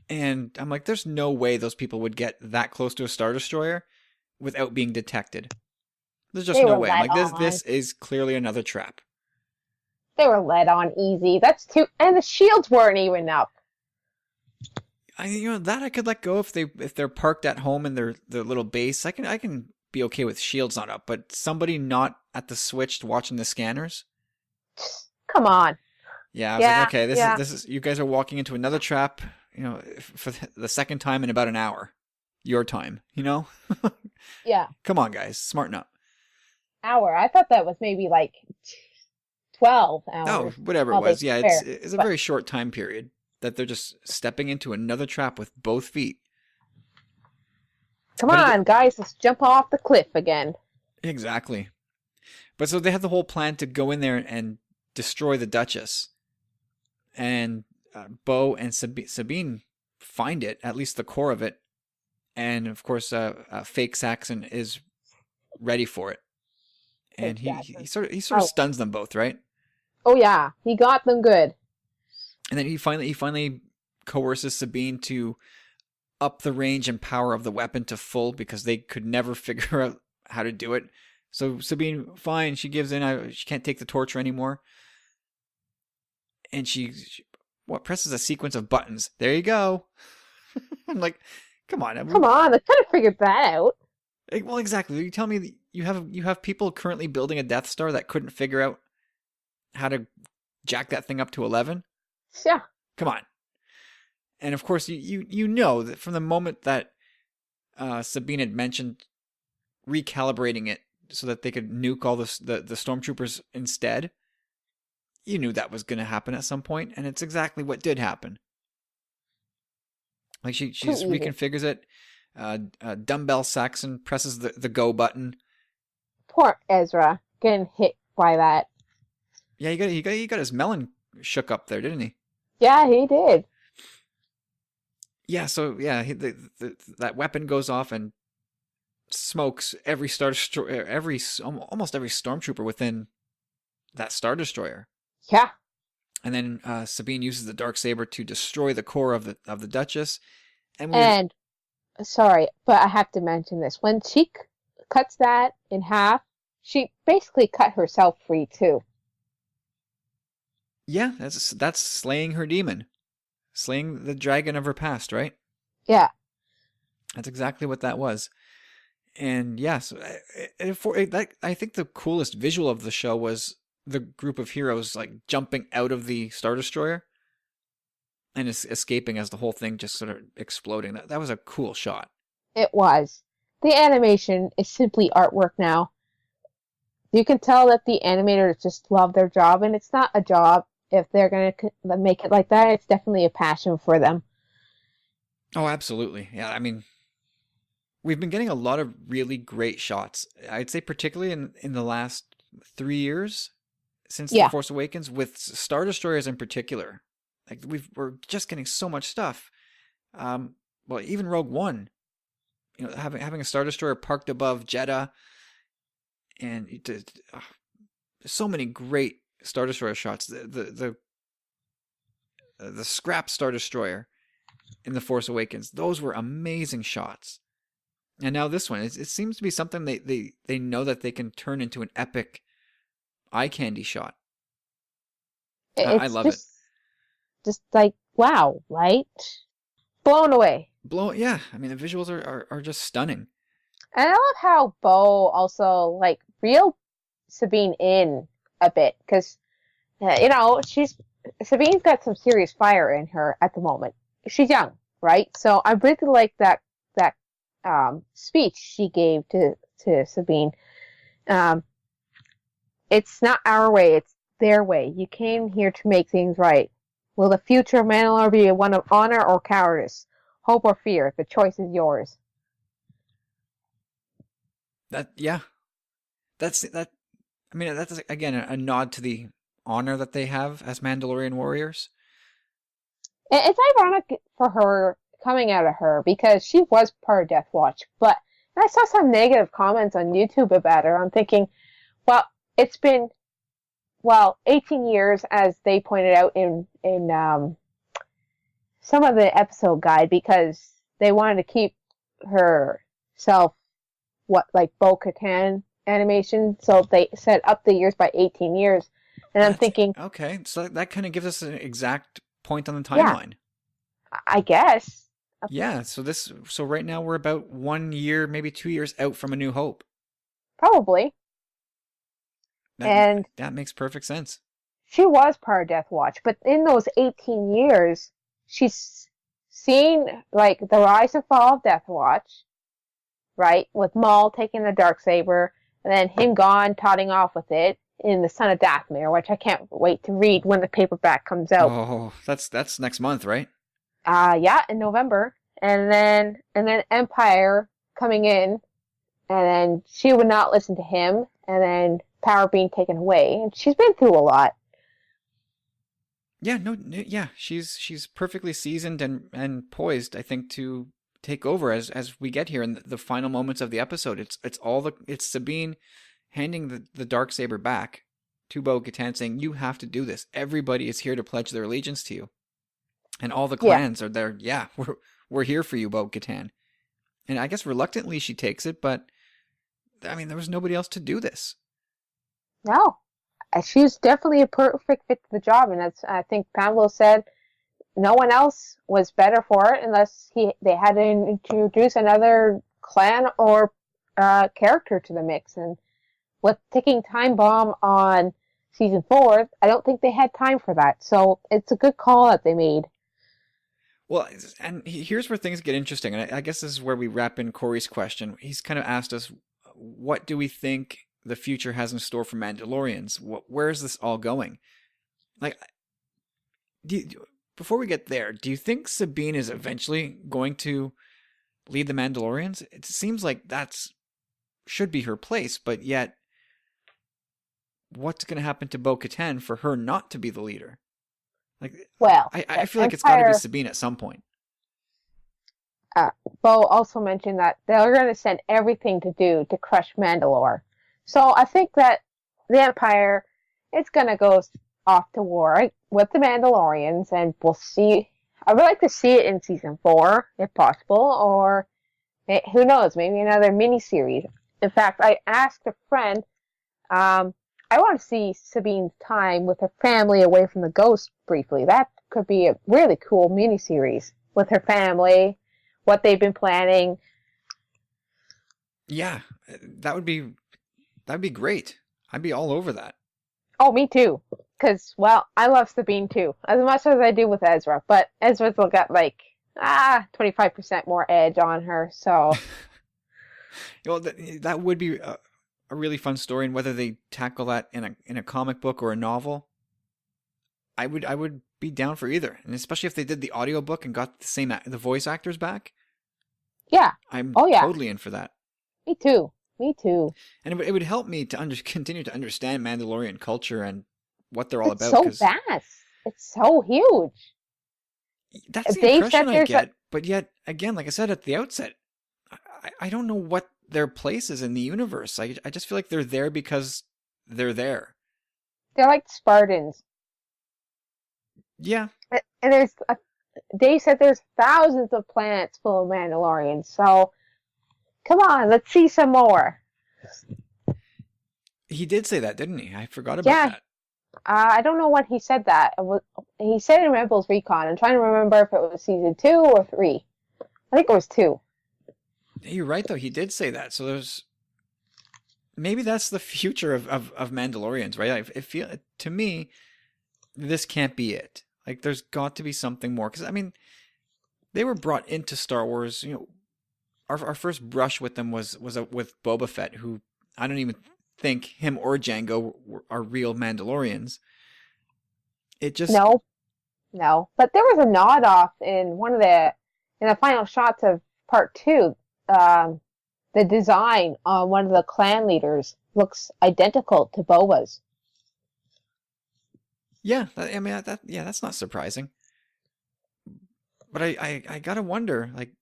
And I'm like, there's no way those people would get that close to a Star Destroyer without being detected. There's just They no were way. I'm led like, on. this is clearly another trap. They were led on easy. That's too, and the shields weren't even up. That I could let go if they're parked at home in their little base. I can be okay with shields not up, but somebody not at the switch watching the scanners. Come on. Yeah, I was like, okay, this is you guys are walking into another trap. For the second time in about an hour, your time. Yeah. Come on, guys, smarten up. Hour. I thought that was maybe like 12 Oh, hours. whatever it was. Yeah, it's a very short time period that they're just stepping into another trap with both feet. Come on, guys, let's jump off the cliff again. Exactly. But so they had the whole plan to go in there and destroy the Duchess. And Bo and Sabine find it, at least the core of it. And, of course, fake Saxon is ready for it. And he sort of stuns them both, right? Oh, yeah. He got them good. And then he finally coerces Sabine to up the range and power of the weapon to full because they could never figure out how to do it. So Sabine, fine, she gives in. She can't take the torture anymore. And she presses a sequence of buttons. There you go. I'm like, come on. Come on, I could have figured that out. Well, exactly. You tell me you have people currently building a Death Star that couldn't figure out how to jack that thing up to 11? Yeah. Come on. And of course, you know that from the moment that Sabine had mentioned recalibrating it so that they could nuke all the stormtroopers instead, you knew that was going to happen at some point, and it's exactly what did happen. Like she just reconfigures it. Dumbbell Saxon presses the go button. Poor Ezra getting hit by that. Yeah, he got his melon shook up there, didn't he? Yeah, he did. Yeah, so yeah, that weapon goes off and smokes every almost every stormtrooper within that Star Destroyer. Yeah. And then Sabine uses the Darksaber to destroy the core of the Duchess. And sorry, but I have to mention this. When she cuts that in half, she basically cut herself free too. Yeah, that's slaying her demon. Slaying the dragon of her past, right? Yeah. That's exactly what that was. And yes, I think the coolest visual of the show was the group of heroes like jumping out of the Star Destroyer and escaping as the whole thing just sort of exploding. That was a cool shot. It was. The animation is simply artwork now. You can tell that the animators just love their job, and it's not a job. If they're going to make it like that, it's definitely a passion for them. Oh, absolutely. Yeah, I mean, we've been getting a lot of really great shots. I'd say particularly in the last 3 years since The Force Awakens, with Star Destroyers in particular. Like we're just getting so much stuff. Well, even Rogue One, having a Star Destroyer parked above Jeddah, and so many great Star Destroyer shots. The scrap Star Destroyer in The Force Awakens, those were amazing shots. And now this one, it seems to be something they know that they can turn into an epic eye candy shot. I love it. Just like, wow, right? Blown away. Yeah, I mean, the visuals are just stunning. And I love how Bo also, reeled Sabine in a bit, because, Sabine's got some serious fire in her at the moment. She's young, right? So I really like that speech she gave to Sabine. It's not our way, it's their way. You came here to make things right. Will the future of Mandalore be one of honor or cowardice? Hope or fear? The choice is yours. That's again a nod to the honor that they have as Mandalorian warriors. It's ironic for her coming out of her because she was part of Death Watch, but I saw some negative comments on YouTube about her. I'm thinking, well, it's been well, 18 years, as they pointed out in some of the episode guide, because they wanted to keep herself like Bo-Katan animation, so they set up the years by 18 years. And I'm thinking, okay, so that kind of gives us an exact point on the yeah, timeline. I guess. Yeah, so right now we're about 1 year, maybe 2 years out from A New Hope. Probably. And That makes perfect sense. she was part of Death Watch, but in those 18 years, she's seen like the rise and fall of Death Watch, right? With Maul taking the Darksaber, and then him gone, totting off with it in The Son of Dathomir, which I can't wait to read when the paperback comes out. Oh, that's next month, right? Yeah, in November. And then Empire coming in, and then she would not listen to him, and then power being taken away. And she's been through a lot. Yeah, yeah, she's perfectly seasoned and poised, I think, to take over as we get here in the final moments of the episode. It's Sabine handing the Darksaber back to Bo-Katan, saying, "You have to do this. Everybody is here to pledge their allegiance to you." And all the clans are there. Yeah, we're here for you, Bo-Katan. And I guess reluctantly she takes it, but I mean, there was nobody else to do this. No. She was definitely a perfect fit for the job, and as I think Pamela said, no one else was better for it unless they had to introduce another clan or character to the mix. And with ticking time bomb on season 4, I don't think they had time for that. So it's a good call that they made. Well, and here's where things get interesting, and I guess this is where we wrap in Corey's question. He's kind of asked us, what do we think the future has in store for Mandalorians? Where is this all going? Like, before we get there, do you think Sabine is eventually going to lead the Mandalorians? It seems like should be her place, but yet, what's going to happen to Bo-Katan for her not to be the leader? Like, well, I feel like it's got to be Sabine at some point. Bo also mentioned that they're going to send everything to do to crush Mandalore. So I think that the Empire is going to go off to war with the Mandalorians, and we'll see. I would like to see it in season 4, if possible, or who knows, maybe another mini-series. In fact, I asked a friend, I want to see Sabine's time with her family away from the Ghost briefly. That could be a really cool mini-series with her family, what they've been planning. Yeah, that would be great. I'd be all over that. Oh, me too. Because, well, I love Sabine too, as much as I do with Ezra. But Ezra's got like 25% more edge on her. So, well, that would be a really fun story, and whether they tackle that in a comic book or a novel, I would be down for either, and especially if they did the audiobook and got the voice actors back. Yeah. I'm yeah. totally in for that. Me too. And it would help me to continue to understand Mandalorian culture and what they're all about. It's so vast. It's so huge. That's the impression I get. But yet, again, like I said at the outset, I don't know what their place is in the universe. I just feel like they're there because they're there. They're like Spartans. Yeah. And Dave said there's thousands of planets full of Mandalorians. So, come on, let's see some more. He did say that, didn't he? I forgot about that. I don't know when he said that. He said it in Rebels Recon. I'm trying to remember if it was season 2 or 3. I think it was 2. You're right, though. He did say that. So maybe that's the future of Mandalorians, right? To me, this can't be it. Like, there's got to be something more. Because, I mean, they were brought into Star Wars. You know, our first brush with them was with Boba Fett, who I don't even think him or Jango are real Mandalorians. It just no. But there was a nod off in the final shots of part 2. The design on one of the clan leaders looks identical to Boba's. Yeah, that's not surprising. But I gotta wonder, like,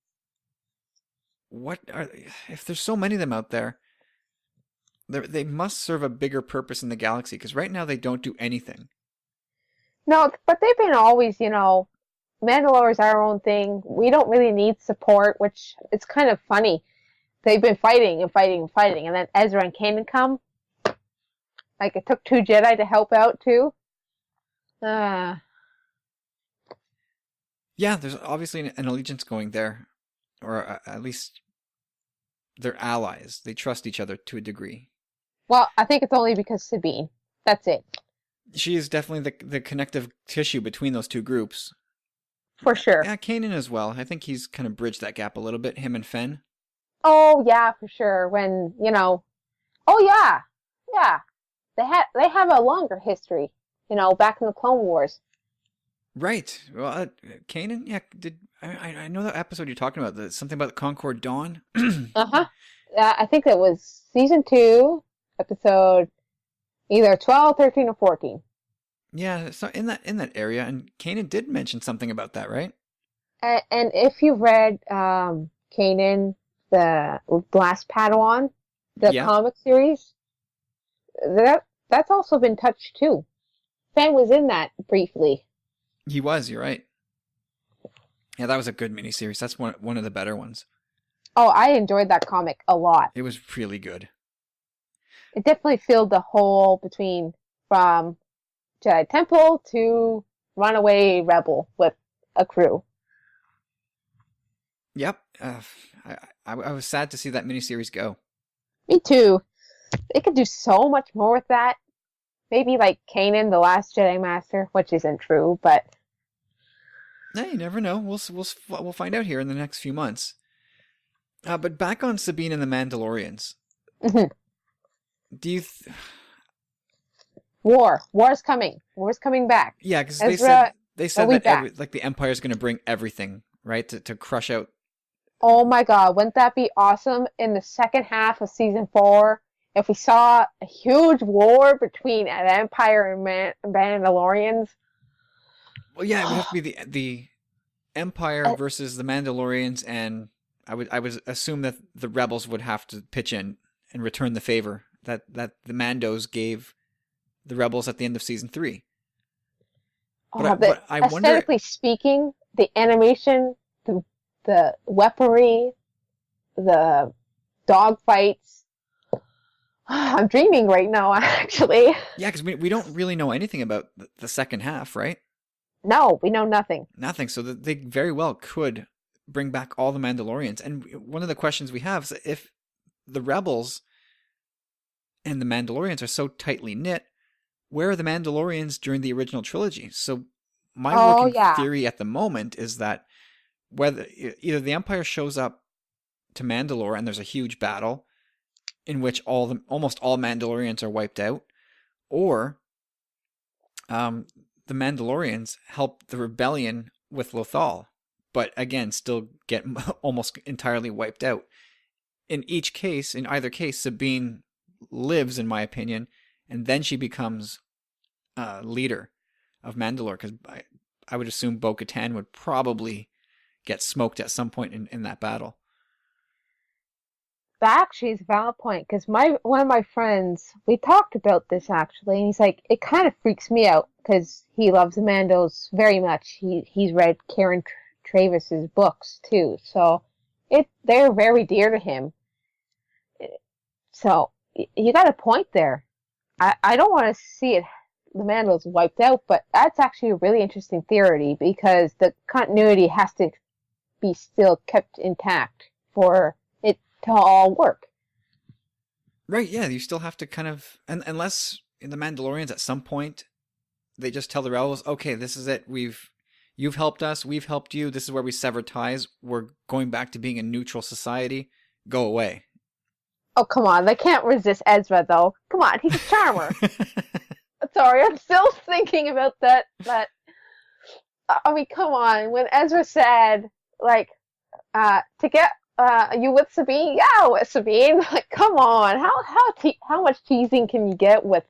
if there's so many of them out there, They must serve a bigger purpose in the galaxy, because right now they don't do anything. No, but they've been always, Mandalore is our own thing. We don't really need support, which it's kind of funny. They've been fighting and fighting and fighting, and then Ezra and Kanan come. Like, it took 2 Jedi to help out, too. Yeah, there's obviously an allegiance going there, or at least they're allies. They trust each other to a degree. Well, I think it's only because Sabine. That's it. She is definitely the connective tissue between those two groups. For sure. Yeah, Kanan as well. I think he's kind of bridged that gap a little bit, him and Fen. Oh, yeah, for sure. When, oh, yeah. Yeah. They have a longer history, back in the Clone Wars. Right. Well, Kanan, yeah, I know that episode you're talking about, something about the Concord Dawn? Uh-huh. I think it was season 2, episode either 12, 13, or 14. Yeah, so in that area, and Kanan did mention something about that, right? And if you've read Kanan, the Last Padawan, the comic series, that's also been touched too. Fan was in that briefly. He was, you're right. Yeah, that was a good miniseries. That's one of the better ones. Oh, I enjoyed that comic a lot. It was really good. It definitely filled the hole between from Jedi Temple to runaway rebel with a crew. Yep. I was sad to see that miniseries go. Me too. They could do so much more with that. Maybe like Kanan, the last Jedi Master, which isn't true, but... Yeah, you never know. We'll find out here in the next few months. But back on Sabine and the Mandalorians. Mm-hmm. Do you... War's coming. War's coming back. Yeah, because they said that like the Empire's going to bring everything, right, to crush out. Oh my God, wouldn't that be awesome in the second half of season 4 if we saw a huge war between an Empire and Mandalorians? Well, yeah, it would have to be the Empire versus the Mandalorians, and I would assume that the rebels would have to pitch in and return the favor that the Mandos gave the rebels at the end of season 3. But I aesthetically speaking, the animation, the weaponry, the dogfights. I'm dreaming right now, actually. Yeah, because we don't really know anything about the second half, right? No, we know nothing. Nothing, so that they very well could bring back all the Mandalorians. And one of the questions we have is, if the rebels and the Mandalorians are so tightly knit, where are the Mandalorians during the original trilogy? So my working theory at the moment is that whether either the Empire shows up to Mandalore and there's a huge battle in which almost all Mandalorians are wiped out, or the Mandalorians help the rebellion with Lothal, but again still get almost entirely wiped out. In either case, Sabine lives, in my opinion, and then she becomes leader of Mandalore, because I would assume Bo-Katan would probably get smoked at some point in that battle. That actually is a valid point, because one of my friends, we talked about this actually, and he's like, it kind of freaks me out, because he loves the Mandos very much. He's read Karen Travis's books too, so they're very dear to him. So you got a point there. I don't want to see the Mandos wiped out, but that's actually a really interesting theory, because the continuity has to be still kept intact for it to all work. Right, yeah, you still have to kind of, unless in the Mandalorians at some point they just tell the rebels, okay, this is it, you've helped us, we've helped you, this is where we sever ties, we're going back to being a neutral society, go away. Oh, come on, they can't resist Ezra, though. Come on, he's a charmer. Sorry, I'm still thinking about that. I mean, come on, when Ezra said, like, to get you with Sabine? Yeah, with Sabine. Like, come on, how much teasing can you get with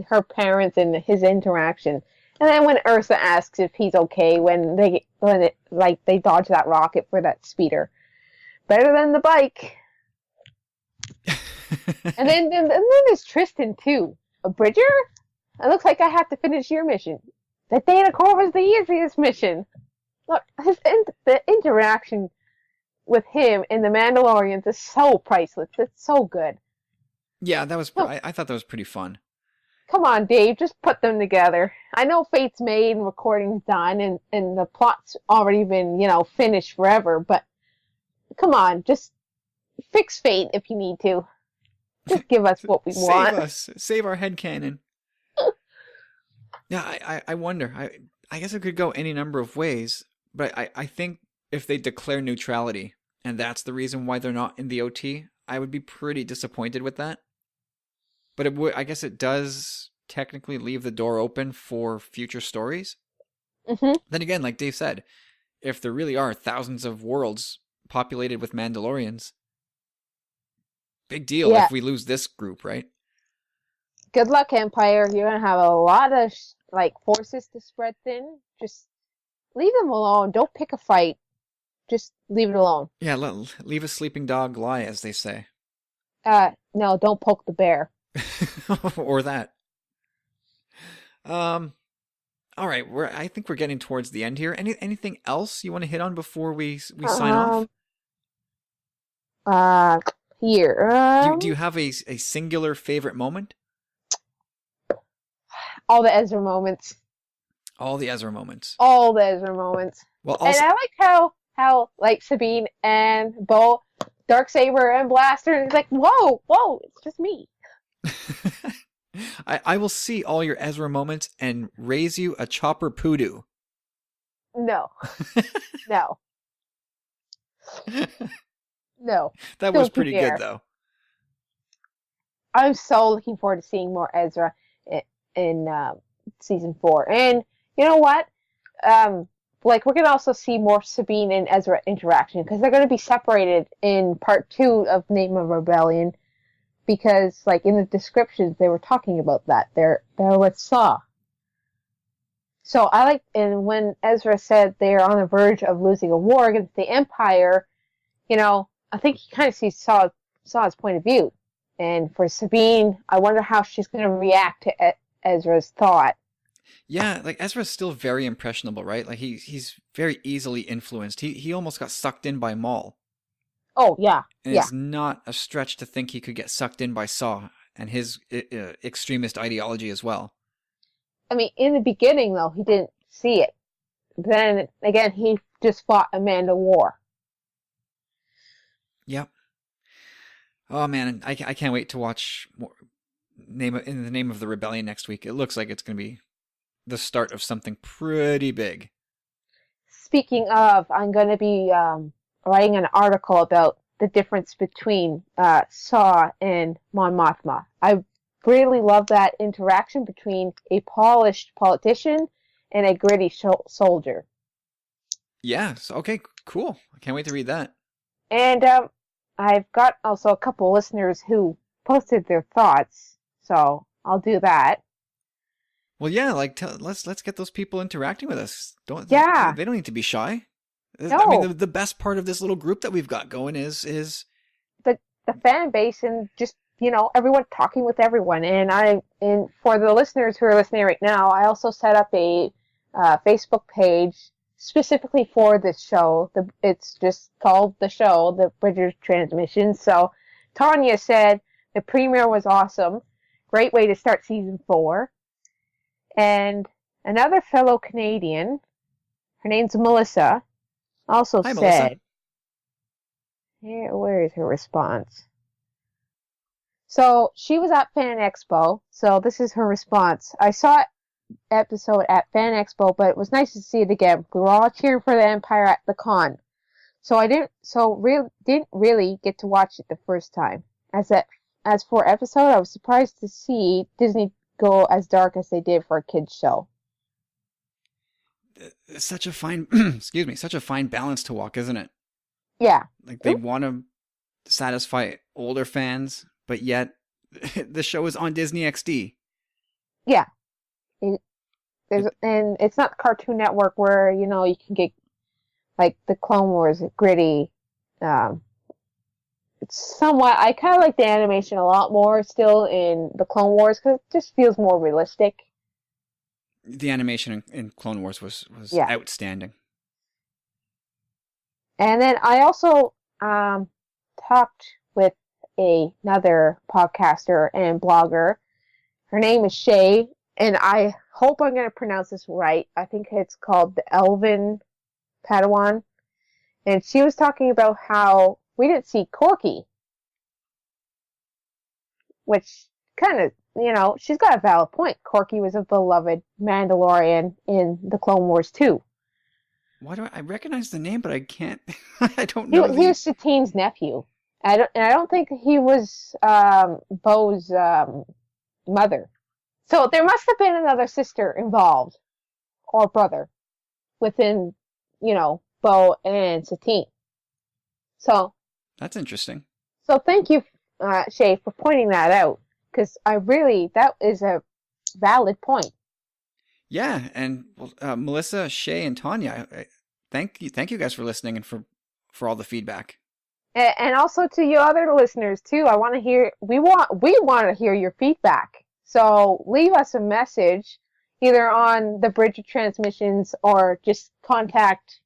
her parents and his interaction? And then when Ursa asks if he's okay when they dodge that rocket for that speeder, better than the bike. And then there's Tristan too. A Bridger? It looks like I have to finish your mission. The Data Core was the easiest mission. Look, the interaction with him in the Mandalorians is so priceless. It's so good. Yeah, that was. I thought that was pretty fun. Come on, Dave, just put them together. I know Fate's made and recording's done and the plot's already been, finished forever, but come on, just fix Fate if you need to. Just give us what we want. Save us. Save our headcanon. Yeah, I wonder. I guess it could go any number of ways, but I think if they declare neutrality, and that's the reason why they're not in the OT, I would be pretty disappointed with that. But I guess it does technically leave the door open for future stories. Mm-hmm. Then again, like Dave said, if there really are thousands of worlds populated with Mandalorians, big deal if we lose this group, right? Good luck, Empire. You're going to have a lot of forces to spread thin. Just leave them alone. Don't pick a fight. Just leave it alone. Yeah, leave a sleeping dog lie, as they say. No, don't poke the bear. Or that. All right, I think we're getting towards the end here. Anything else you want to hit on before we sign off? Here. Do you have a singular favorite moment? All the Ezra moments. All the Ezra moments. All the Ezra moments. Well, also, and I like how Sabine and Bo, Darksaber and Blaster, and it's like, whoa, it's just me. I will see all your Ezra moments and raise you a chopper poodoo. No. No. No. That was pretty good, though. I'm so looking forward to seeing more Ezra in season 4. And you know what? We're going to also see more Sabine and Ezra interaction, because they're going to be separated in part 2 of Name of Rebellion. Because, in the descriptions, they were talking about that. They're with Saw. So and when Ezra said they're on the verge of losing a war against the Empire, I think he kind of sees Saw's point of view. And for Sabine, I wonder how she's going to react to Ezra's thought. Yeah, Ezra's still very impressionable, right? He's very easily influenced. He almost got sucked in by Maul. Oh, yeah. And it's not a stretch to think he could get sucked in by Saw and his extremist ideology as well. I mean, in the beginning, though, he didn't see it. Then, again, he just fought a Mandalore. Yep. Oh, man, I can't wait to watch more in the Name of the Rebellion next week. It looks like it's going to be the start of something pretty big. Speaking of, I'm going to be writing an article about the difference between Saw and Mon Mothma. I really love that interaction between a polished politician and a gritty soldier. Yes. Okay, cool. I can't wait to read that. And I've got also a couple listeners who posted their thoughts, so I'll do that. Well, yeah, let's get those people interacting with us. They don't need to be shy. No. I mean, the best part of this little group that we've got going is the fan base and just, everyone talking with everyone. And for the listeners who are listening right now, I also set up a Facebook page specifically for this show. It's just called the show, The Bridger Transmission. So Tanya said the premiere was awesome. Great way to start season 4. And another fellow Canadian, her name's Melissa, also Hi, said, Melissa. Here, where is her response? So she was at Fan Expo, so this is her response. I saw episode at Fan Expo, but it was nice to see it again. We were all cheering for the Empire at the con. So I didn't really get to watch it the first time. As for episode, I was surprised to see Disney go as dark as they did for a kids show. Such a fine, such a fine balance to walk, isn't it? Yeah. They want to satisfy older fans, but yet the show is on Disney XD. Yeah. And it's not Cartoon Network where, you can get the Clone Wars gritty it's somewhat. I kind of like the animation a lot more still in the Clone Wars because it just feels more realistic. The animation in Clone Wars was Yeah. outstanding. And then I also talked with another podcaster and blogger. Her name is Shay, and I hope I'm going to pronounce this right. I think it's called the Elven Padawan. And she was talking about how we didn't see Corky, which kind of, she's got a valid point. Corky was a beloved Mandalorian in the Clone Wars too. Why do I recognize the name, but I can't. I don't know. He was Satine's nephew. I don't think he was Bo's mother. So there must have been another sister involved, or brother, within, Bo and Satine. So that's interesting. So thank you, Shay, for pointing that out, because that is a valid point. Yeah, and Melissa, Shay, and Tanya, thank you guys for listening and for all the feedback. And also to you other listeners too. I want to hear. We want to hear your feedback. So leave us a message, either on the Bridge of Transmissions or just contact,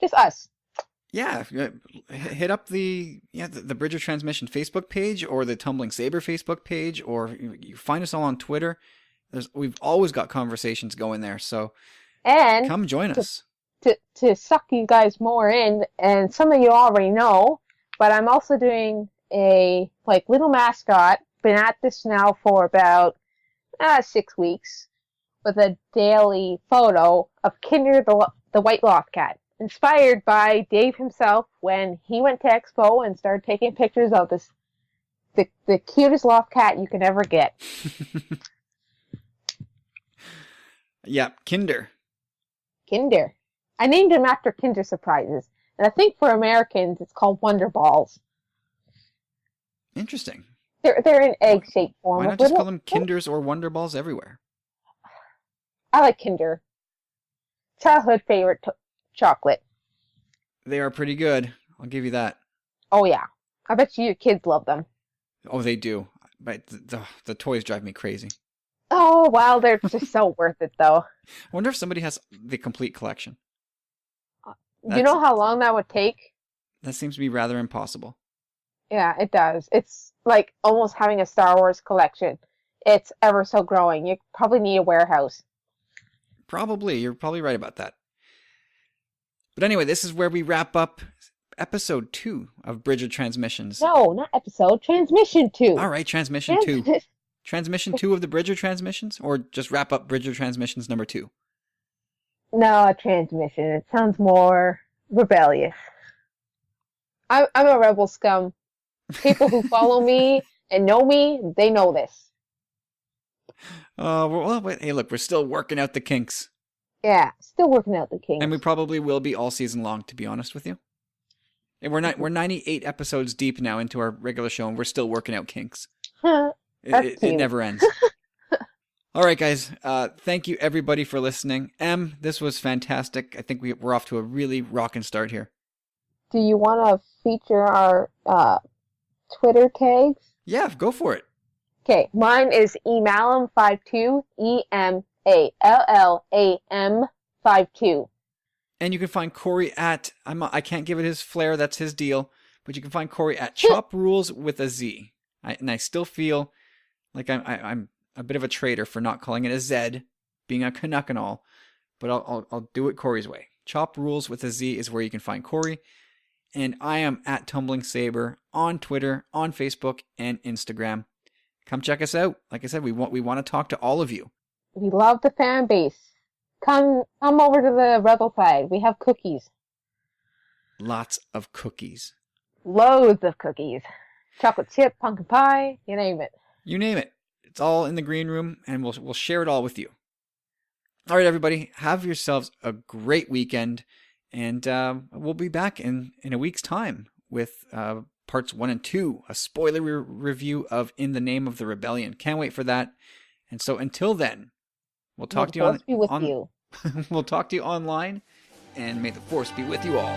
just us. Yeah, hit up the Bridge of Transmission Facebook page or the Tumbling Saber Facebook page, or you find us all on Twitter. We've always got conversations going there, so come join us. To suck you guys more in, and some of you already know, but I'm also doing a little mascot. Been at this now for about 6 weeks, with a daily photo of Kinder the White Loft Cat, inspired by Dave himself when he went to Expo and started taking pictures of the cutest loft cat you can ever get. Yeah, Kinder. I named him after Kinder Surprises, and I think for Americans it's called Wonder Balls. Interesting. They're in egg-shaped form. Why not just call them Kinders or Wonder Balls everywhere? I like Kinder. Childhood favorite chocolate. They are pretty good. I'll give you that. Oh yeah, I bet your kids love them. Oh, they do. But the toys drive me crazy. Oh wow, they're just so worth it though. I wonder if somebody has the complete collection. You know how long that would take? That seems to be rather impossible. Yeah, it does. It's like almost having a Star Wars collection. It's ever so growing. You probably need a warehouse. Probably. You're probably right about that. But anyway, this is where we wrap up episode 2 of Bridge of Transmissions. No, not episode. Transmission 2. All right, Transmission 2. Transmission 2 of the Bridge of Transmissions? Or just wrap up Bridge of Transmissions number 2? No, transmission. It sounds more rebellious. I'm a rebel scum. People who follow me and know me, they know this. Well, hey, look, we're still working out the kinks. Yeah, still working out the kinks. And we probably will be all season long, to be honest with you. And we're 98 episodes deep now into our regular show, and we're still working out kinks. It never ends. All right, guys. Thank you, everybody, for listening. Em, this was fantastic. I think we're off to a really rockin' start here. Do you want to feature our Twitter tags? Yeah, go for it. Okay, mine is emallam52, EMALLAM52. And you can find Corey at, I can't give it his flair, that's his deal, but you can find Corey at Chop Rules with a Z. And I still feel like I'm a bit of a traitor for not calling it a Z, being a Canuck and all, but I'll do it Corey's way. Chop Rules with a Z is where you can find Corey. And I am at Tumbling Saber on Twitter, on Facebook, and Instagram. Come check us out. Like I said, we want to talk to all of you. We love the fan base. Come over to the Rebel side. We have cookies. Lots of cookies. Loads of cookies. Chocolate chip, pumpkin pie, you name it. You name it. It's all in the green room, and we'll share it all with you. All right, everybody. Have yourselves a great weekend. And we'll be back in a week's time with parts 1 and 2, a spoiler review of In the Name of the Rebellion. Can't wait for that. And so until then, we'll talk to you We'll talk to you online, and may the Force be with you all.